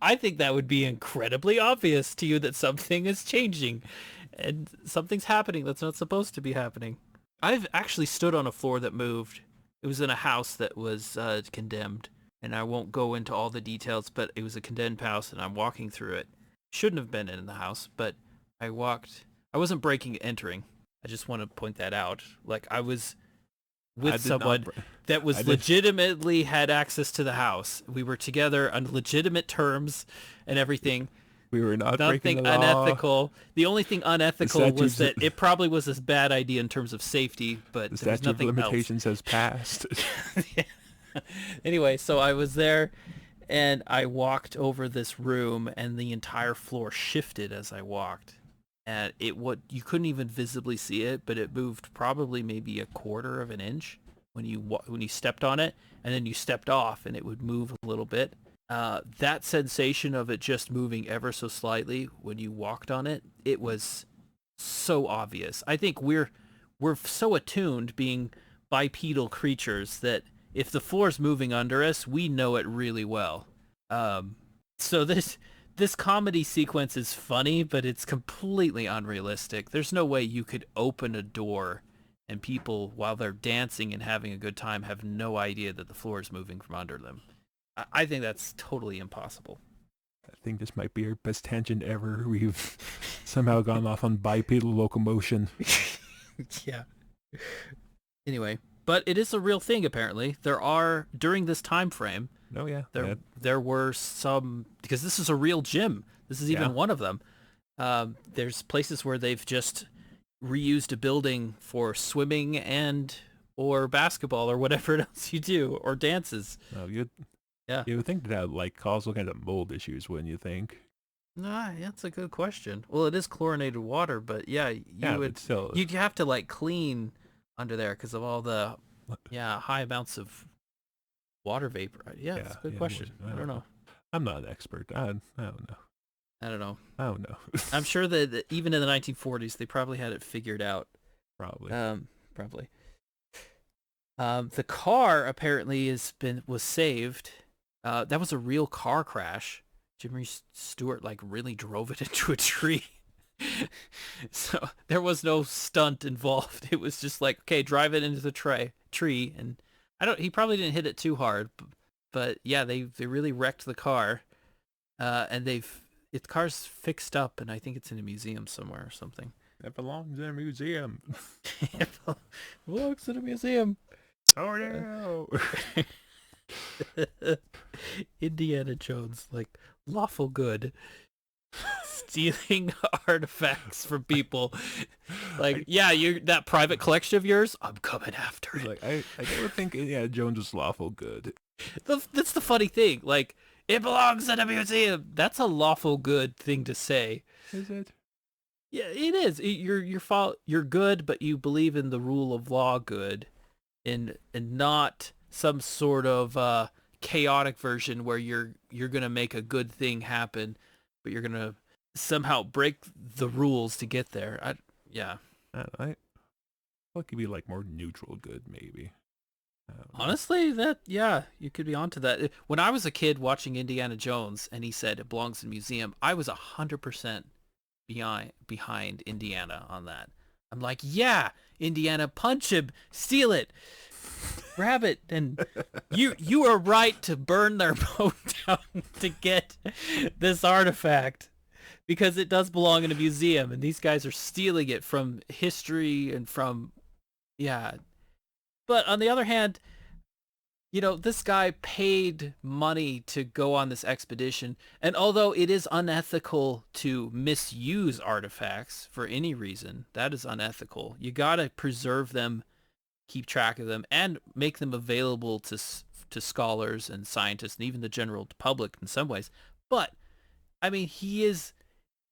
I think that would be incredibly obvious to you that something is changing and something's happening that's not supposed to be happening. I've actually stood on a floor that moved. It was in a house that was condemned, and I won't go into all the details, but it was a condemned house, and I'm walking through it. Shouldn't have been in the house, but I wasn't entering. I just want to point that out. Like, I was with someone that was legitimately had access to the house. We were together on legitimate terms and everything. We were not Nothing breaking the law. unethical. The only thing unethical was that it probably was a bad idea in terms of safety, but the there was statute of nothing limitations has passed. Yeah. Anyway, so I was there and I walked over this room and the entire floor shifted as I walked. And you couldn't even visibly see it, but it moved probably maybe a quarter of an inch when you stepped on it, and then you stepped off, and it would move a little bit. That sensation of it just moving ever so slightly when you walked on it, it was so obvious. I think we're so attuned, being bipedal creatures, that if the floor's moving under us, we know it really well. So this comedy sequence is funny, but it's completely unrealistic. There's no way you could open a door and people, while they're dancing and having a good time, have no idea that the floor is moving from under them. I think that's totally impossible. I think this might be our best tangent ever. We've somehow gone off on bipedal locomotion. Yeah. Anyway, but it is a real thing, apparently. There are, during this time frame, Oh, yeah. there were some, because this is a real gym. This is even one of them. There's places where they've just reused a building for swimming or basketball or whatever else you do, or dances. Oh, you would think that like cause all kinds of mold issues, wouldn't you think? Nah, that's a good question. Well, it is chlorinated water, but yeah, you'd have to like clean under there because of all the high amounts of water vapor. Yeah, that's a good question. I don't know. I'm not an expert. I don't know. I don't know. I'm sure that even in the 1940s, they probably had it figured out. Probably. Probably. The car apparently was saved. That was a real car crash. Jimmy Stewart like really drove it into a tree. So there was no stunt involved. It was just like, okay, drive it into the tree, and he probably didn't hit it too hard, but yeah, they really wrecked the car. And the car's fixed up, and I think it's in a museum somewhere or something. It belongs in a museum. It belongs in a museum. Oh no. Indiana Jones, like lawful good, stealing artifacts from people. Like, yeah, you that private collection of yours, I'm coming after It's it. like I don't think Jones was lawful good. That's the funny thing. Like, it belongs in a museum. That's a lawful good thing to say. Is it? Yeah, it is. You're good, but you believe in the rule of law good, and not some sort of chaotic version where you're gonna make a good thing happen, but you're gonna somehow break the rules to get there. Yeah. I it could be like more neutral good maybe. I don't know. Honestly, you could be onto that. When I was a kid watching Indiana Jones and he said it belongs in a museum, I was 100% behind Indiana on that. I'm like, yeah, Indiana, punch him, steal it, grab it, and you are right to burn their boat down to get this artifact because it does belong in a museum, and these guys are stealing it from history and from yeah. But on the other hand, this guy paid money to go on this expedition, and although it is unethical to misuse artifacts for any reason, that is unethical. You gotta preserve them, keep track of them, and make them available to scholars and scientists and even the general public in some ways. But I mean, he is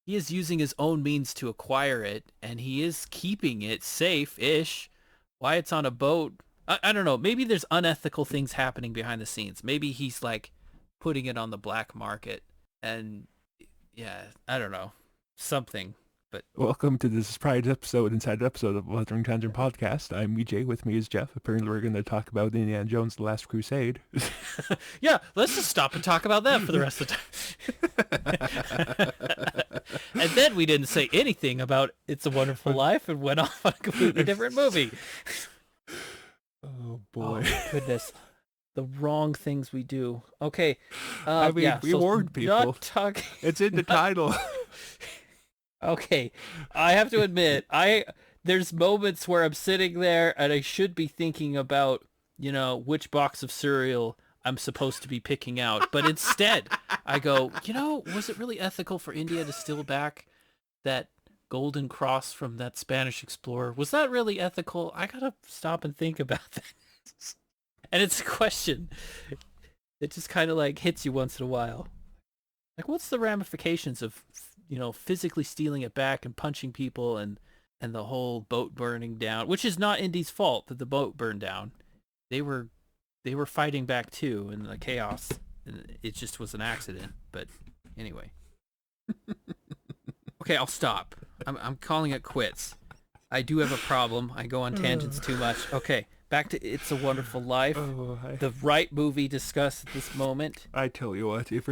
using his own means to acquire it, and he is keeping it safe-ish. Why it's on a boat, I don't know. Maybe there's unethical things happening behind the scenes. Maybe he's like putting it on the black market, and yeah, I don't know, something. But Welcome to this surprise episode, inside episode of Wuthering Tangent Podcast. I'm EJ. With me is Jeff. Apparently, we're going to talk about Indiana Jones: The Last Crusade. yeah, let's just stop and talk about that for the rest of the time. And then we didn't say anything about It's a Wonderful Life and went off on a completely different movie. Oh boy! Oh, goodness, the wrong things we do. Okay, I mean, we warned people. It's in the title. Okay, I have to admit, there's moments where I'm sitting there and I should be thinking about, which box of cereal I'm supposed to be picking out. But instead, I go, was it really ethical for India to steal back that golden cross from that Spanish explorer? Was that really ethical? I gotta stop and think about that. And it's a question. It just kind of like hits you once in a while. Like, what's the ramifications of physically stealing it back and punching people and the whole boat burning down, which is not Indy's fault that the boat burned down. They were fighting back too in the chaos, and it just was an accident. But anyway. Okay, I'll stop. I'm calling it quits. I do have a problem. I go on tangents too much. Okay, back to It's a Wonderful Life. The right movie discussed at this moment. I tell you what, if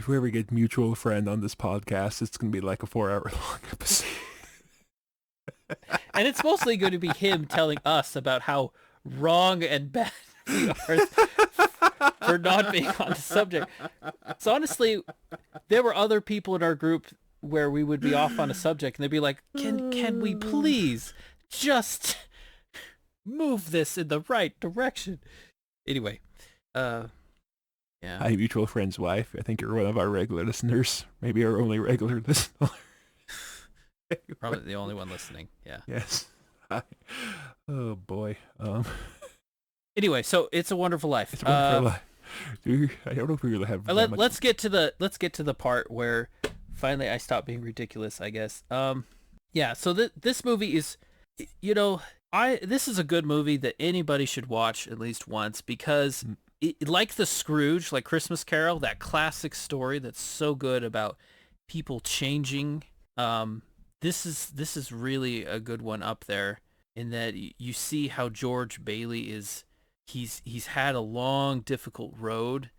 we ever get mutual friend on this podcast, it's going to be like a 4-hour long episode. And it's mostly going to be him telling us about how wrong and bad we are for not being on the subject. So honestly, there were other people in our group where we would be off on a subject and they'd be like, can we please just move this in the right direction? Anyway, yeah. Hi, mutual friend's wife. I think you're one of our regular listeners. Maybe our only regular listener. Probably the only one listening. Yeah. Yes. Hi. Oh boy. Anyway, so It's a Wonderful Life. It's a Wonderful Life. I don't know if we really have. Let's get to the part where finally I stop being ridiculous, I guess. Yeah. So this movie is, this is a good movie that anybody should watch at least once because. Like the Scrooge, like Christmas Carol, that classic story that's so good about people changing. This is really a good one up there in that you see how George Bailey he's had a long, difficult road,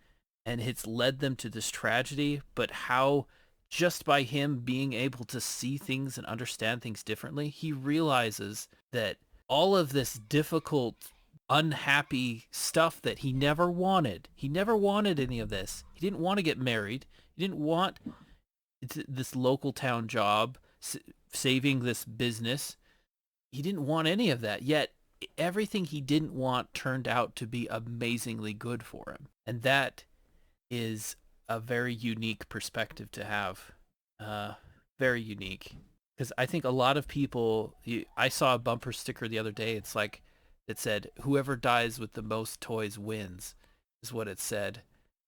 and it's led them to this tragedy. But how just by him being able to see things and understand things differently, he realizes that all of this difficult, unhappy stuff that he never wanted. He never wanted any of this. He didn't want to get married. He didn't want this local town job, saving this business. He didn't want any of that. Yet everything he didn't want turned out to be amazingly good for him. And that is a very unique perspective to have. Very unique. Because I think a lot of people, I saw a bumper sticker the other day. It's like, it said, whoever dies with the most toys wins, is what it said.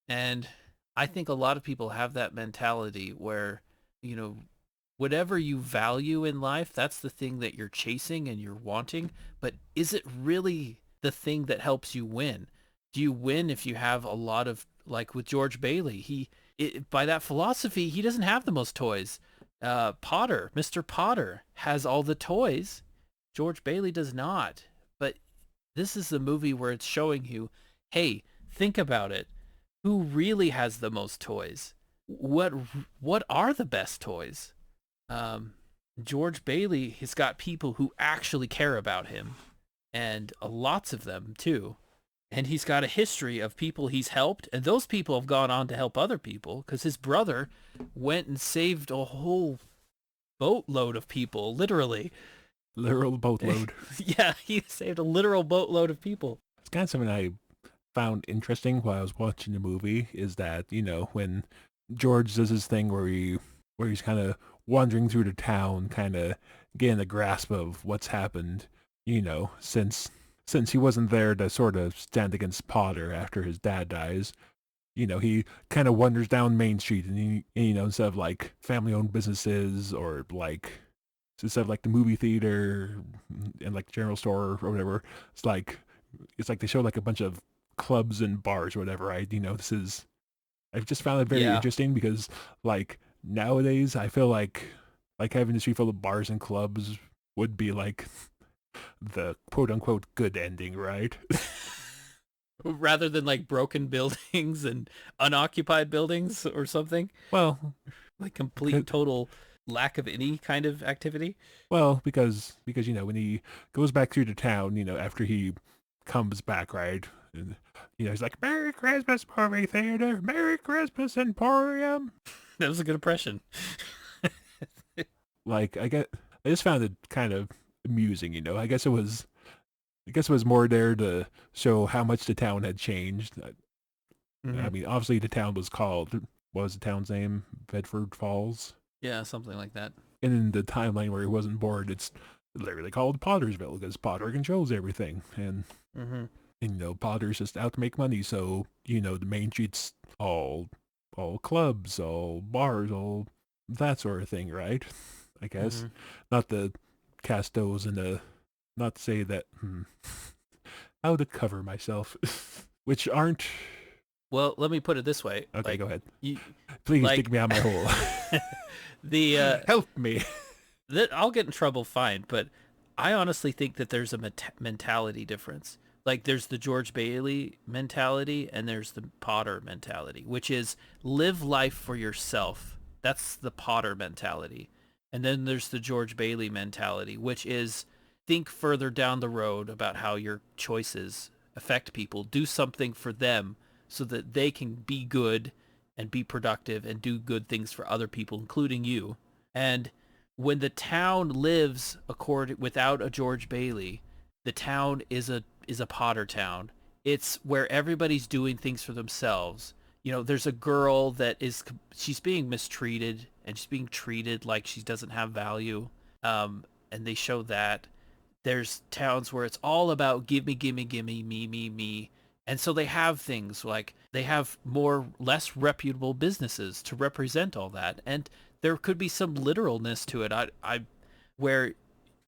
And I think a lot of people have that mentality where, you know, whatever you value in life, that's the thing that you're chasing and you're wanting. But is it really the thing that helps you win? Do you win if you have a lot of, like with George Bailey, by that philosophy, he doesn't have the most toys. Mr. Potter has all the toys. George Bailey does not. But this is the movie where it's showing you, hey, think about it. Who really has the most toys? What are the best toys? George Bailey has got people who actually care about him, and lots of them too. And he's got a history of people he's helped, and those people have gone on to help other people because his brother went and saved a whole boatload of people, literally. Literal boatload. Yeah, he saved a literal boatload of people. It's kind of something I found interesting while I was watching the movie is that, you know, when George does his thing where he's kind of wandering through the town, kind of getting a grasp of what's happened, you know, since he wasn't there to sort of stand against Potter after his dad dies. You know, he kind of wanders down Main Street and you know, instead of like family-owned businesses or like, instead of like the movie theater and like the general store or whatever, it's like they show like a bunch of clubs and bars or whatever. You know, I've just found it very interesting because like nowadays I feel like having a street full of bars and clubs would be like the quote unquote good ending, right? Rather than like broken buildings and unoccupied buildings or something. Well, like complete total lack of any kind of activity. Well, because you know, when he goes back through the town, you know, after he comes back, right? And you know, he's like, "Merry Christmas, movie theater! Merry Christmas, Emporium!" That was a good impression. Like, I just found it kind of amusing, you know. I guess it was more there to show how much the town had changed. Mm-hmm. I mean, obviously the town was called, what was the town's name? Bedford Falls? Yeah, something like that. And in the timeline where he wasn't born, it's literally called Pottersville because Potter controls everything. And, and, you know, Potter's just out to make money. So, you know, the Main Street's all clubs, all bars, all that sort of thing, right? I guess. Not the Castos and the, not to say that, how to cover myself, which aren't. Well, let me put it this way. Okay, like, go ahead. Please dig me out my hole. Help me. I'll get in trouble fine, but I honestly think that there's a mentality difference. Like there's the George Bailey mentality and there's the Potter mentality, which is live life for yourself. That's the Potter mentality. And then there's the George Bailey mentality, which is think further down the road about how your choices affect people. Do something for them so that they can be good and be productive and do good things for other people, including you. And when the town lives without a George Bailey, the town is a Potter town. It's where everybody's doing things for themselves. You know, there's a girl that she's being mistreated and she's being treated like she doesn't have value. And they show that. There's towns where it's all about give me, me. And so they have things like they have less reputable businesses to represent all that. And there could be some literalness to it. Where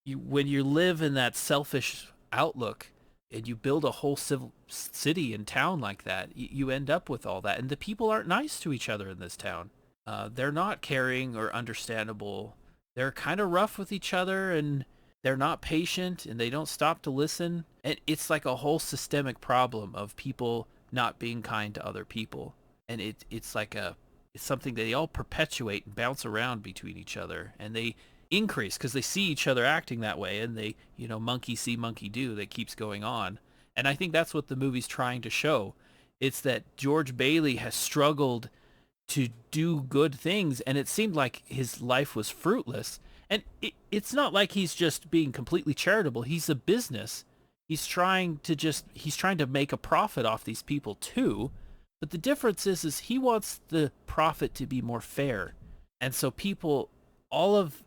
when you live in that selfish outlook and you build a whole city and town like that, you end up with all that. And the people aren't nice to each other in this town. They're not caring or understandable. They're kind of rough with each other and they're not patient and they don't stop to listen. And it's like a whole systemic problem of people not being kind to other people. And it's something that they all perpetuate and bounce around between each other. And they increase because they see each other acting that way. And they, you know, monkey see, monkey do. That keeps going on. And I think that's what the movie's trying to show. It's that George Bailey has struggled to do good things. And it seemed like his life was fruitless. And it's not like he's just being completely charitable. He's a business. he's trying to make a profit off these people too. But the difference is he wants the profit to be more fair. And so people, all of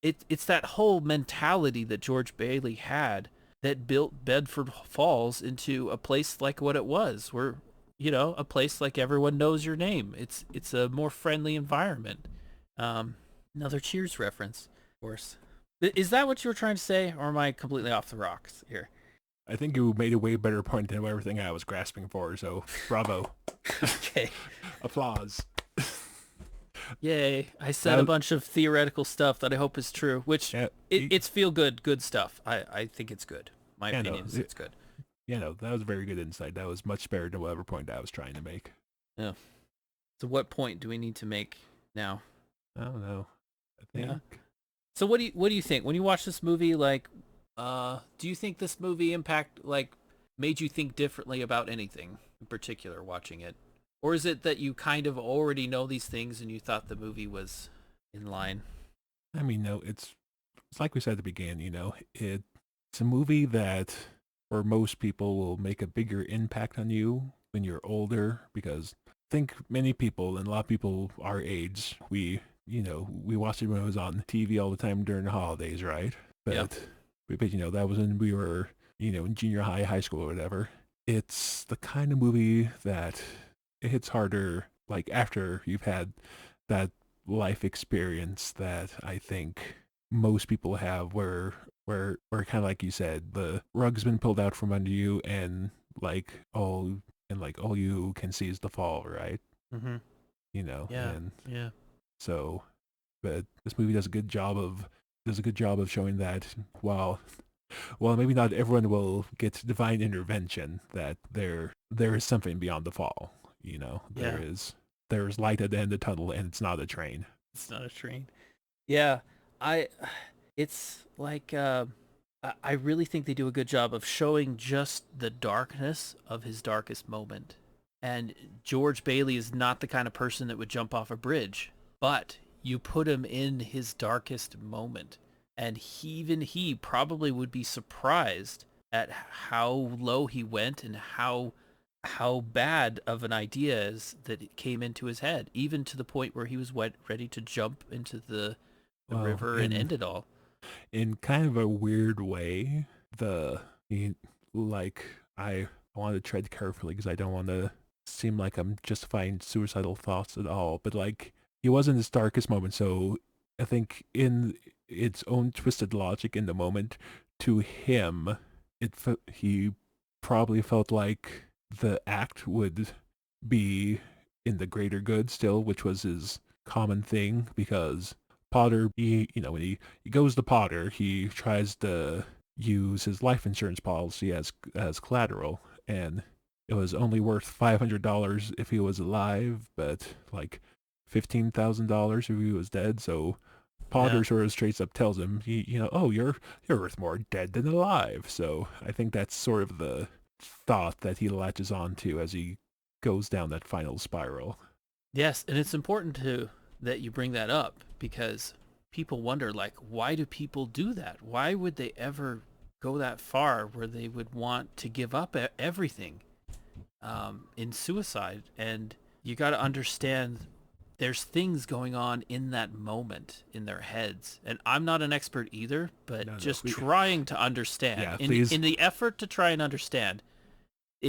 it's that whole mentality that George Bailey had that built Bedford Falls into a place like what it was, where, a place like everyone knows your name. It's a more friendly environment. Another Cheers reference, of course. Is that what you were trying to say, or am I completely off the rocks here? I think you made a way better point than everything I was grasping for, so bravo. Okay. Applause. Yay. I said a bunch of theoretical stuff that I hope is true, which it's good stuff. I think it's good. My opinion is it's good. Yeah, no, that was very good insight. That was much better than whatever point I was trying to make. Yeah. So what point do we need to make now? I don't know. I think... Yeah. So what do you think when you watch this movie? Like, do you think this movie made you think differently about anything in particular watching it, or is it that you kind of already know these things and you thought the movie was in line? I mean, no, it's like we said at the beginning. It's a movie that for most people will make a bigger impact on you when you're older, because I think many people, and a lot of people our age, we watched it when it was on TV all the time during the holidays, right? But, yeah. But that was when we were, in junior high, high school or whatever. It's the kind of movie that it hits harder, like after you've had that life experience that I think most people have, where kind of like you said, the rug's been pulled out from under you, and all you can see is the fall, right? Mm-hmm. Yeah. And yeah. So, but this movie does a good job of showing that while maybe not everyone will get divine intervention, that there is something beyond the fall. There is light at the end of the tunnel, and it's not a train. It's not a train. Yeah, it's like I really think they do a good job of showing just the darkness of his darkest moment. And George Bailey is not the kind of person that would jump off a bridge, but you put him in his darkest moment, and even he probably would be surprised at how low he went and how bad of an idea is that it came into his head, even to the point where he was ready to jump into the river and end it all. In kind of a weird way, I want to tread carefully because I don't want to seem like I'm justifying suicidal thoughts at all, but he was in his darkest moment, so I think in its own twisted logic in the moment, to him, he probably felt like the act would be in the greater good still, which was his common thing, because Potter, when he goes to Potter, he tries to use his life insurance policy as collateral, and it was only worth $500 if he was alive, but $15,000 if he was dead. So Potter sort of straight up tells him, you're worth more dead than alive. So I think that's sort of the thought that he latches on to as he goes down that final spiral. Yes, and it's important that you bring that up, because people wonder, why do people do that? Why would they ever go that far where they would want to give up everything in suicide? And you got to understand there's things going on in that moment in their heads. And I'm not an expert either, but trying to understand. Yeah, in the effort to try and understand.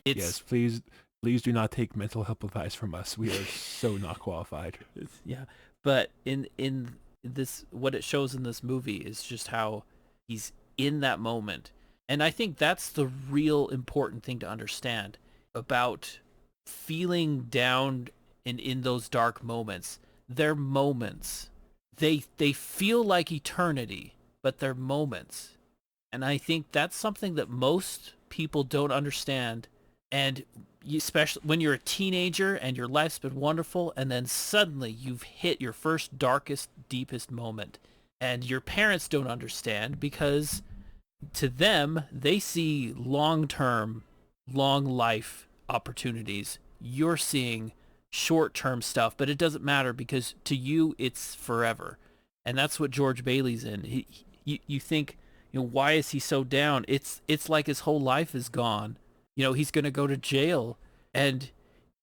Yes, please do not take mental health advice from us. We are so not qualified. Yeah, but in this, what it shows in this movie is just how he's in that moment. And I think that's the real important thing to understand about feeling down in those dark moments. They're moments. They feel like eternity, but they're moments. And I think that's something that most people don't understand. And especially when you're a teenager and your life's been wonderful, and then suddenly you've hit your first darkest, deepest moment. And your parents don't understand, because to them, they see long-term, long life opportunities. You're seeing short-term stuff, but it doesn't matter, because to you, it's forever. And that's what George Bailey's in. You think, why is he so down? It's like his whole life is gone. He's going to go to jail, and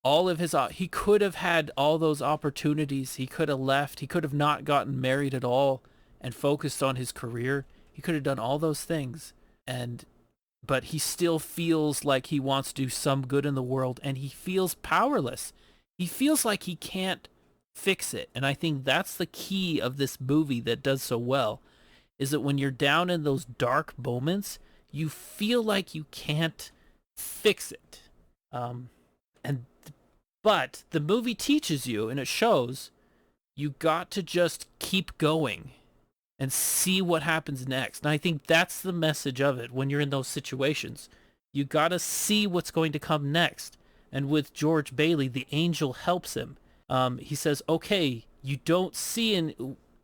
all of his he could have had all those opportunities. He could have left. He could have not gotten married at all and focused on his career. He could have done all those things, but he still feels like he wants to do some good in the world, and he feels powerless. He feels like he can't fix it. And I think that's the key of this movie that does so well, is that when you're down in those dark moments, you feel like you can't fix it. And but the movie teaches you, and it shows, you got to just keep going and see what happens next. And I think that's the message of it. When you're in those situations, you got to see what's going to come next. And with George Bailey, the angel helps him. He says, okay, you don't see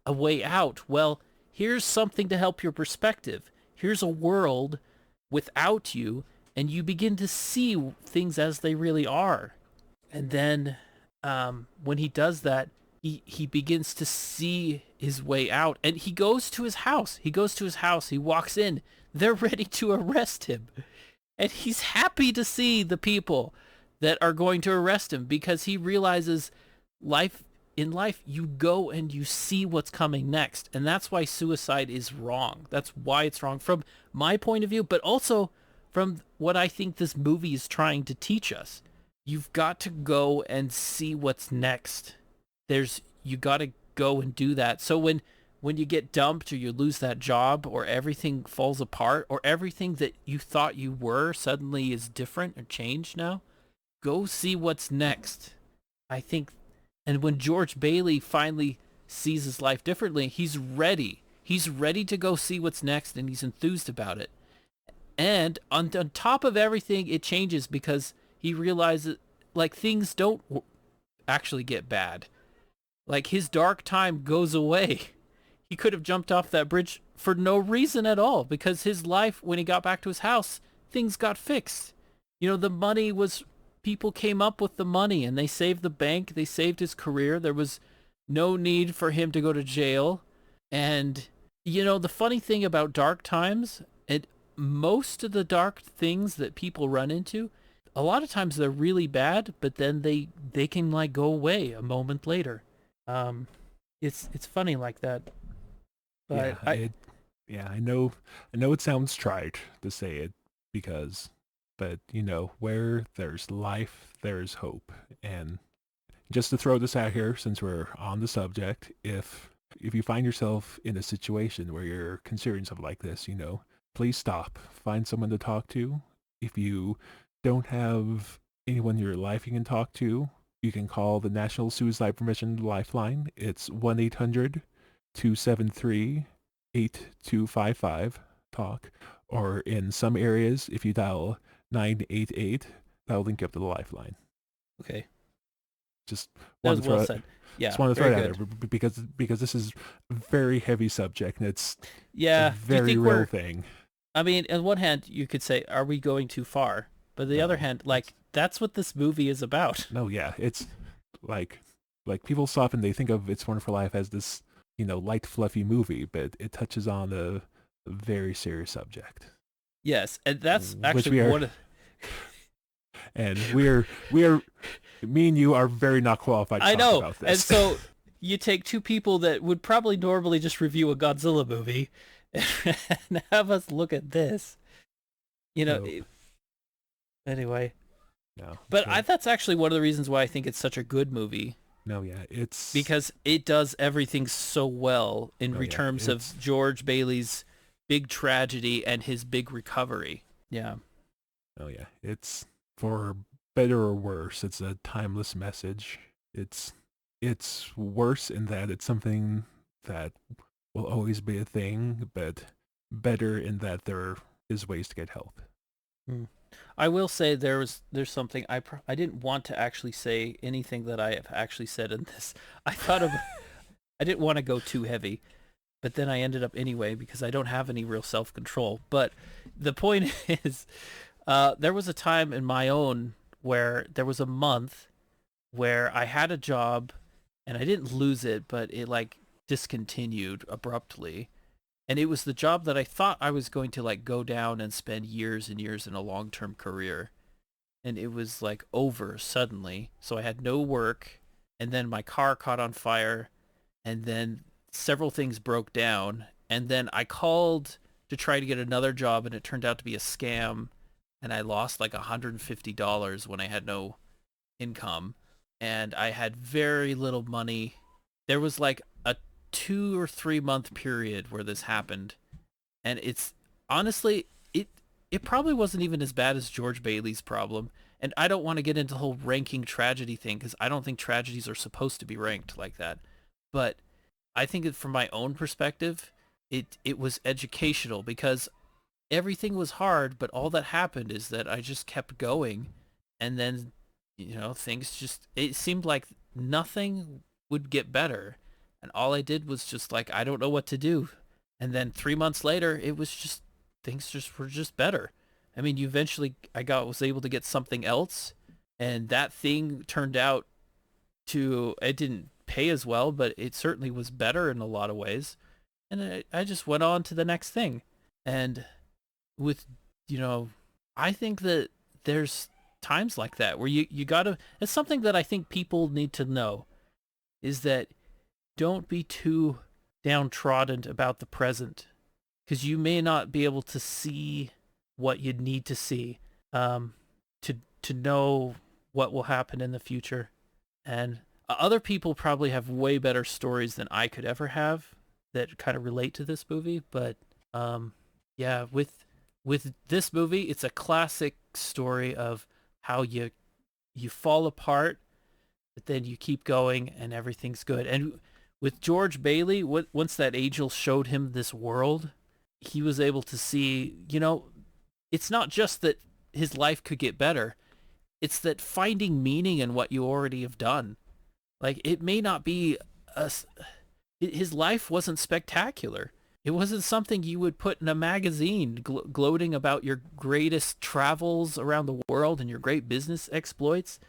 a way out. Well, here's something to help your perspective. Here's a world without you, and you begin to see things as they really are. And then when he does that, he begins to see his way out, and he goes to his house. He walks in. They're ready to arrest him. And he's happy to see the people that are going to arrest him, because he realizes in life, you go and you see what's coming next. And that's why suicide is wrong. That's why it's wrong from my point of view, but also from what I think this movie is trying to teach us. You've got to go and see what's next. You got to go and do that. So when you get dumped, or you lose that job, or everything falls apart, or everything that you thought you were suddenly is different or changed now, go see what's next. I think, and when George Bailey finally sees his life differently, he's ready. He's ready to go see what's next, and he's enthused about it. And on top of everything, it changes because he realizes, like, things don't actually get bad. Like, his dark time goes away. He could have jumped off that bridge for no reason at all, because his life, when he got back to his house, things got fixed. The money was, people came up with the money, and they saved the bank. They saved his career. There was no need for him to go to jail. And, the funny thing about dark times, most of the dark things that people run into, a lot of times they're really bad, but then they can, like, go away a moment later. It's funny like that. But I know it sounds trite to say it, but where there's life, there's hope. And just to throw this out here, since we're on the subject, if you find yourself in a situation where you're considering something like this, please stop. Find someone to talk to. If you don't have anyone in your life you can talk to, you can call the National Suicide Prevention Lifeline. It's 1-800-273-8255, talk. Or in some areas, if you dial 988, that'll link you up to the lifeline. Okay. Just That want was to throw well it, said. Yeah, just want to throw it very out good. there because this is a very heavy subject, and it's Yeah, a very real thing. I mean, on one hand, you could say, are we going too far? But on the other hand, like, that's what this movie is about. No, yeah, it's like people often they think of It's Wonderful Life as this, light, fluffy movie, but it touches on a very serious subject. Yes, and that's actually we are, one of... And we are, me and you are very not qualified to talk about this. And so you take two people that would probably normally just review a Godzilla movie and have us look at this. Anyway. No. But that's actually one of the reasons why I think it's such a good movie. No, yeah, it's... Because it does everything so well in terms of George Bailey's big tragedy and his big recovery. Yeah. Oh, yeah. It's, for better or worse, it's a timeless message. It's worse in that it's something that will always be a thing, but better in that there is ways to get help. I will say there's something I didn't want to actually say anything that I have actually said in this. I didn't want to go too heavy, but then I ended up anyway because I don't have any real self-control. But the point is, there was a time in my own where there was a month where I had a job and I didn't lose it, but it, like, discontinued abruptly. And it was the job that I thought I was going to like go down and spend years and years in a long-term career. And it was like over suddenly. So I had no work, and then my car caught on fire, and then several things broke down, and then I called to try to get another job, and it turned out to be a scam, and I lost like $150 when I had no income, and I had very little money. There was like a 2 or 3 month period where this happened, and it's honestly it probably wasn't even as bad as George Bailey's problem. And I don't want to get into the whole ranking tragedy thing because I don't think tragedies are supposed to be ranked like that. But I think that from my own perspective, it was educational because everything was hard, but all that happened is that I just kept going, and then things just it seemed like nothing would get better, and all I did was just like I don't know what to do, and then 3 months later it was just things just were just better. I mean, eventually I was able to get something else, and that thing turned out to it didn't pay as well, but it certainly was better in a lot of ways. And I just went on to the next thing. And with, I think that there's times like that where you gotta, it's something that I think people need to know is that don't be too downtrodden about the present because you may not be able to see what you need to see to know what will happen in the future. And other people probably have way better stories than I could ever have that kind of relate to this movie. But yeah, with this movie, it's a classic story of how you fall apart, but then you keep going and everything's good. And with George Bailey, once that angel showed him this world, he was able to see, it's not just that his life could get better. It's that finding meaning in what you already have done. Like, it may not be his life wasn't spectacular. It wasn't something you would put in a magazine gloating about your greatest travels around the world and your great business exploits.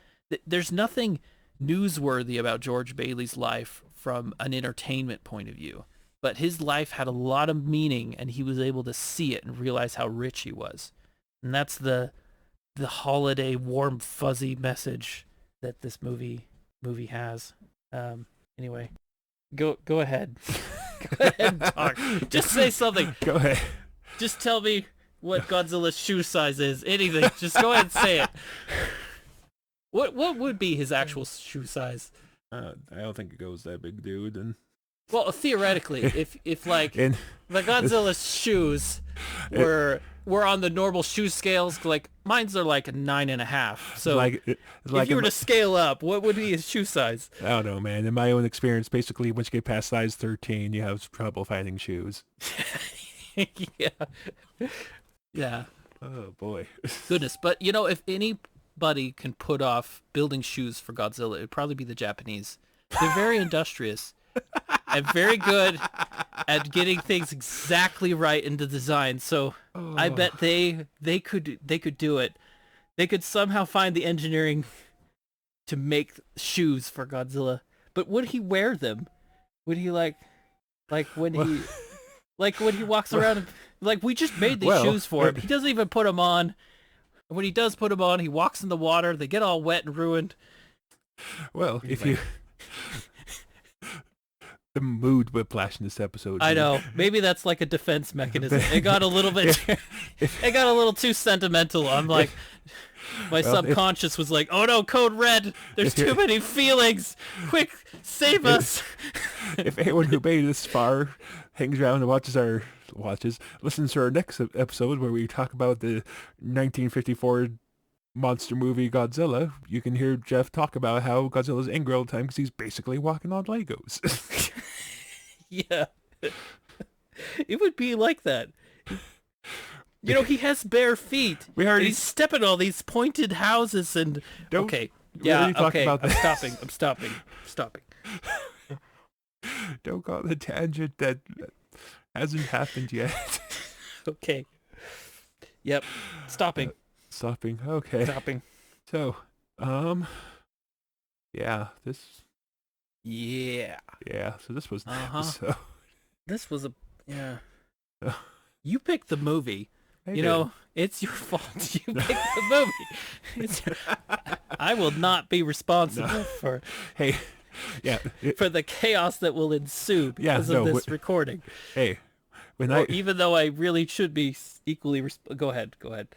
There's nothing newsworthy about George Bailey's life from an entertainment point of view. But his life had a lot of meaning, and he was able to see it and realize how rich he was. And that's the holiday warm fuzzy message that this movie has. Anyway, go ahead. Go ahead and talk. Just say something. Go ahead. Just tell me what Godzilla's shoe size is. Anything. Just go ahead and say it. What would be his actual shoe size? I don't think it goes that big, dude. And well, theoretically, if like the Godzilla's shoes were on the normal shoe scales, like mine's are like a 9.5. So if you were to scale up, what would be his shoe size? I don't know, man. In my own experience, basically, once you get past size 13, you have trouble finding shoes. Yeah. Oh boy. Goodness, but if anybody can put off building shoes for Godzilla, it'd probably be the Japanese. They're very industrious. And very good at getting things exactly right in the design. So I bet they could do it. They could somehow find the engineering to make shoes for Godzilla. But would he wear them? Would he like when he walks around and, like, we just made these shoes for him. He doesn't even put them on. And when he does put them on, he walks in the water. They get all wet and ruined. Well, if you the mood whiplash in this episode. I know. Maybe that's like a defense mechanism. It got a little bit. It got a little too sentimental. I'm like, my subconscious was like, "Oh no, code red. There's too many feelings. Quick, save us." If anyone who made it this far hangs around and listens to our next episode where we talk about the 1954 monster movie Godzilla, you can hear Jeff talk about how Godzilla's angry all the time because he's basically walking on Legos. Yeah. It would be like that. He has bare feet. He's stepping all these pointed houses and... Okay. Yeah, okay. I'm stopping. Don't go on the tangent that hasn't happened yet. Okay. Yep. Stopping. Okay. Stopping. So, yeah, Yeah. So this was an episode. This was You picked the movie. I You did. know, it's your fault. You picked the movie. I will not be responsible No. for Hey, yeah, for the chaos that will ensue yeah, because of no. this recording. Hey, when Or I even though I really should be equally. Go ahead. Go ahead.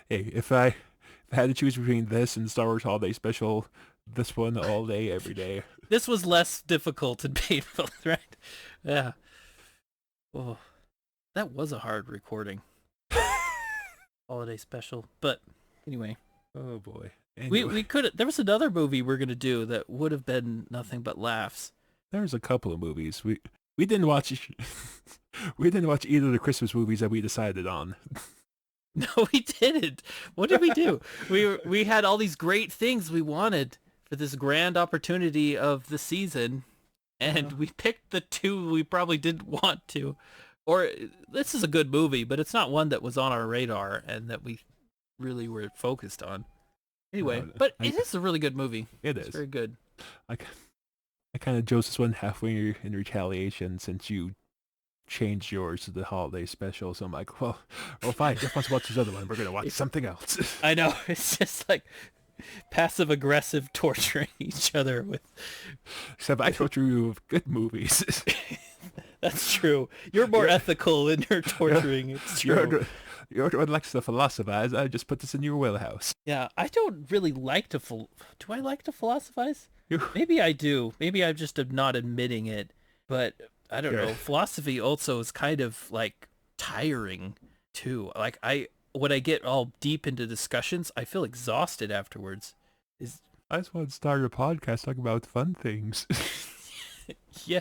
hey, if I had to choose between this and Star Wars Holiday Special, this one all day, every day. This was less difficult and painful, right? Yeah. Oh, that was a hard recording. Holiday special. But anyway, Oh boy. we Anyway, we could. There was another movie we're gonna do that would have been nothing but laughs. there's a couple of movies we didn't watch. We didn't watch either of the Christmas movies that we decided on. No, we didn't. What did we do? We had all these great things we wanted for this grand opportunity of the season, and we picked the two we probably didn't want to. Or this is a good movie, but it's not one that was on our radar and that we really were focused on. Anyway, No, but it is a really good movie. It It's is. very good. I, I kind of chose this one halfway in retaliation since you changed yours to the holiday special. So I'm like, well, fine. Jeff wants to watch this other one. We're gonna watch something else. I know, it's just like passive aggressive torturing each other with. Except I torture you with good movies. That's true. You're more ethical in your torturing. It's true. You're the one likes to philosophize. I just put this in your wheelhouse. Yeah, I don't really like to. Do I like to philosophize? You, Maybe I do. Maybe I just am not admitting it. But I don't Yeah. know. Philosophy also is kind of like tiring too. Like when I get all deep into discussions, I feel exhausted afterwards. I just want to start a podcast talking about fun things. Yeah.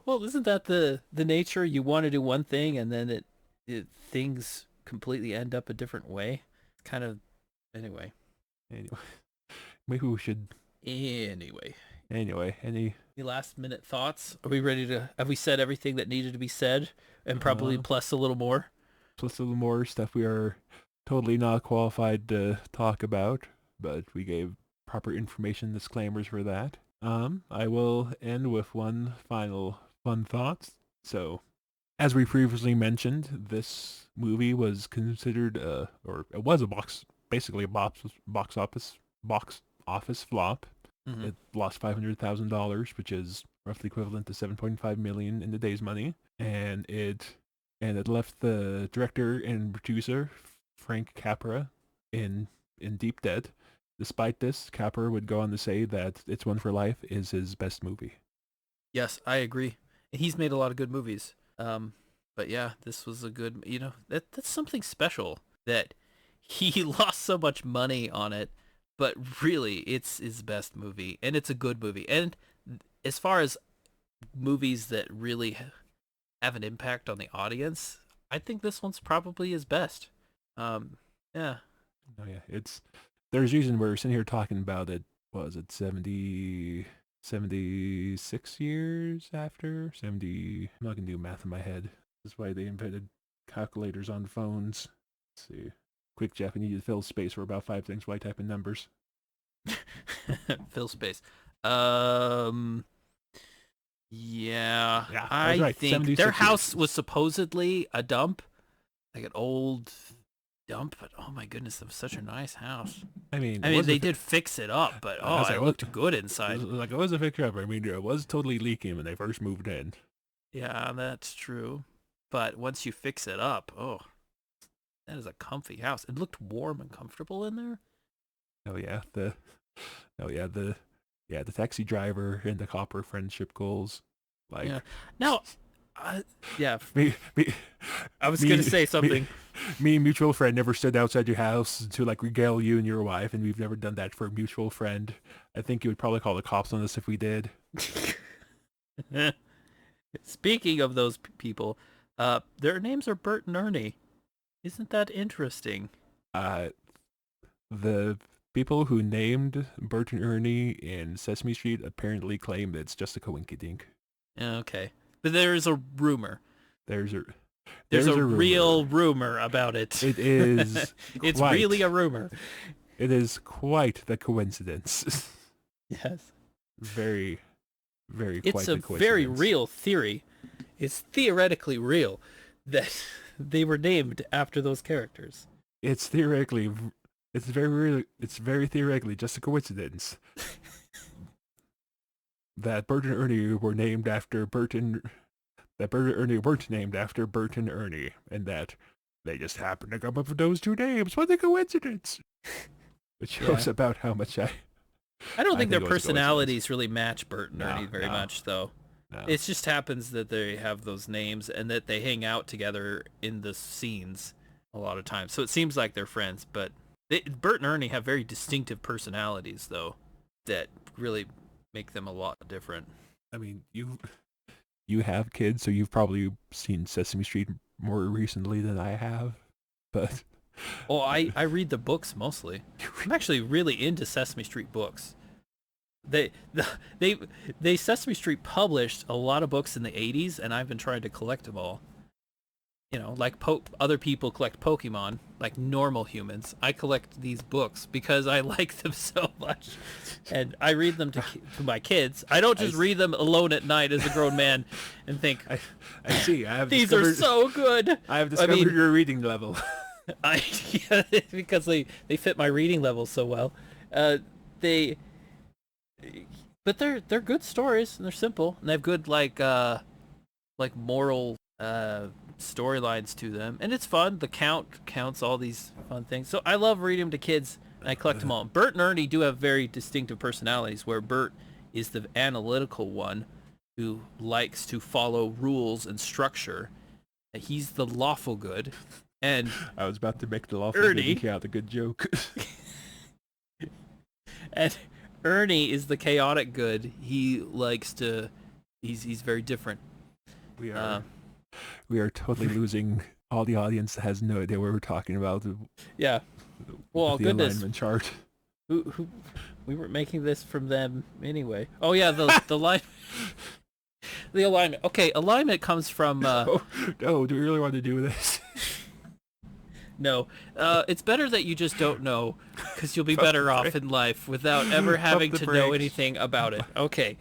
Well, isn't that the nature? You want to do one thing and then things completely end up a different way. Kind of. Anyway. Anyway, maybe we should. Anyway. Any Last minute thoughts? Are we ready to? Have we said everything that needed to be said, and probably plus a little more? plus a little more stuff we are totally not qualified to talk about, but we gave proper information disclaimers for that. I will end with one final fun thought. So, as we previously mentioned, this movie was considered or it was basically a box office flop. Mm-hmm. It lost $500,000, which is roughly equivalent to 7.5 million in today's money, and it left the director and producer Frank Capra in deep debt. Despite this, Capra would go on to say that It's One for Life is his best movie. Yes, I agree. He's made a lot of good movies. But yeah, this was a good. That's something special that he lost so much money on it, but really, it's his best movie, and it's a good movie. And as far as movies that really have an impact on the audience, I think this one's probably his best. Yeah. Oh yeah, there's a reason we're sitting here talking about it. What was it 76 years after 70? I'm not gonna do math in my head. That's why they invented calculators on phones. Let's see. Quick, Jeff, I need you to fill space for about 5 things while I type in numbers. Fill space. Yeah, Yeah, I I was right. think 76 their years. house was supposedly a dump, like an old dump. But oh my goodness, it was such a nice house. I mean, They did fix it up, but I was like, it what- looked good inside. it was a picture of it. I mean, it was totally leaking when they first moved in. Yeah, that's true. But once you fix it up, that is a comfy house. It looked warm and comfortable in there. The taxi driver and the copper friendship goals. Like, Yeah. Now, yeah, me, I was me- gonna say something. me and mutual friend never stood outside your house to like regale you and your wife, and we've never done that for a mutual friend. I think you would probably call the cops on us if we did. Speaking of those people, their names are Bert and Ernie. Isn't that interesting? The people who named Bert and Ernie in Sesame Street apparently claim that it's just a coinkydink. Okay, but there's a rumor. There's a rumor. real rumor about it. It is. It's quite- really a rumor. It is quite the coincidence. Yes. Very, very. It's quite a the coincidence. very real theory. it's theoretically real that they were named after those characters. It's theoretically, it's very theoretically just a coincidence that Bert and Ernie were named after that Bert and Ernie weren't named after Bert and Ernie, and that they just happened to come up with those two names. What a coincidence! Which shows about how much I don't think their personalities really match Bert and Ernie very much, though. No. It just happens that they have those names and that they hang out together in the scenes a lot of times. So it seems like they're friends, but Bert and Ernie have very distinctive personalities, though, that really make them a lot different. I mean, you have kids, so you've probably seen Sesame Street more recently than I have, but... Oh, I read the books mostly. I'm actually really into Sesame Street books. They Sesame Street published a lot of books in the 80s, and I've been trying to collect them all. You know, like other people collect Pokemon, like normal humans. I collect these books because I like them so much, and I read them to my kids. I don't just read them alone at night as a grown man and think, I see. These are so good. I have discovered your reading level. Because they fit my reading level so well. But they're good stories, and they're simple, and they have good like moral storylines to them, and it's fun. The Count counts all these fun things, so I love reading them to kids, and I collect them all. Bert and Ernie do have very distinctive personalities, where Bert is the analytical one who likes to follow rules and structure. He's the lawful good. And I was about to make the lawful Ernie, good count a good joke. And Ernie is the chaotic good. He likes to. He's very different. We are totally losing all the audience that has no idea what we're talking about. Yeah. Well, the goodness. Alignment chart. Who we weren't making this from them anyway. Oh yeah, the line. The alignment. Okay, alignment comes from. No, do we really want to do this? No, it's better that you just don't know, because you'll be better off in life without ever having to know anything about it. Okay.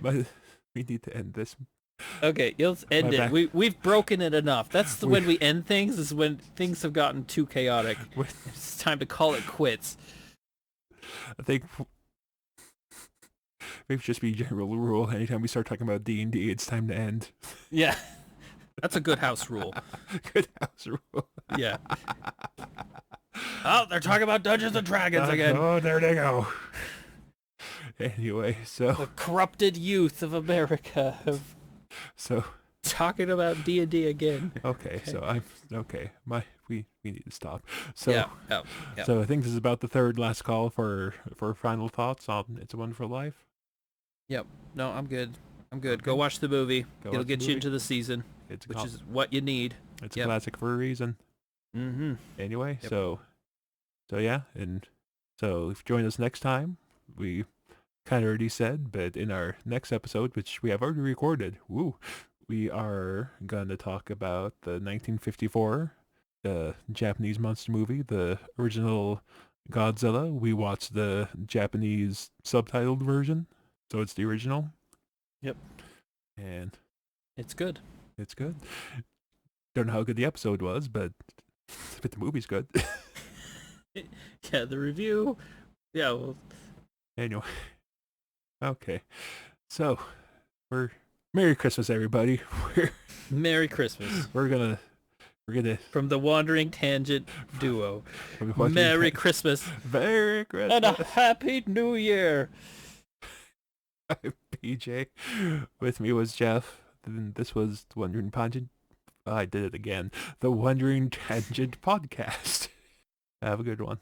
But we need to end this. Okay, let's end it. We've broken it enough. That's when we end things, is when things have gotten too chaotic. It's time to call it quits. I think maybe just be general rule. Anytime we start talking about D&D, it's time to end. Yeah. That's a good house rule. Good house rule. Yeah. Oh, they're talking about Dungeons and Dragons again. Oh, there they go. Anyway, so the corrupted youth of America have talking about D&D again. Okay, so I'm okay. We need to stop. So yeah. So I think this is about the third last call for final thoughts on It's a Wonderful Life. Yep. No, I'm good. Okay. Go watch the movie. It'll get you into the season, which is what you need. It's a classic for a reason. Mm-hmm. Anyway, so yeah, and so if you join us next time, we kind of already said, but in our next episode, which we have already recorded, we are going to talk about the 1954 Japanese monster movie, the original Godzilla. We watched the Japanese subtitled version, so it's the original. Yep. And it's good. It's good. Don't know how good the episode was, but the movie's good. Yeah, the review. Yeah, well. Anyway. Okay. So, Merry Christmas, everybody. Merry Christmas. We're gonna from the Wandering Tangent duo. Merry Christmas. Merry Christmas. And a Happy New Year. I'm PJ. With me was Jeff. And this was the Wandering Tangent. I did it again. The Wandering Tangent podcast. Have a good one.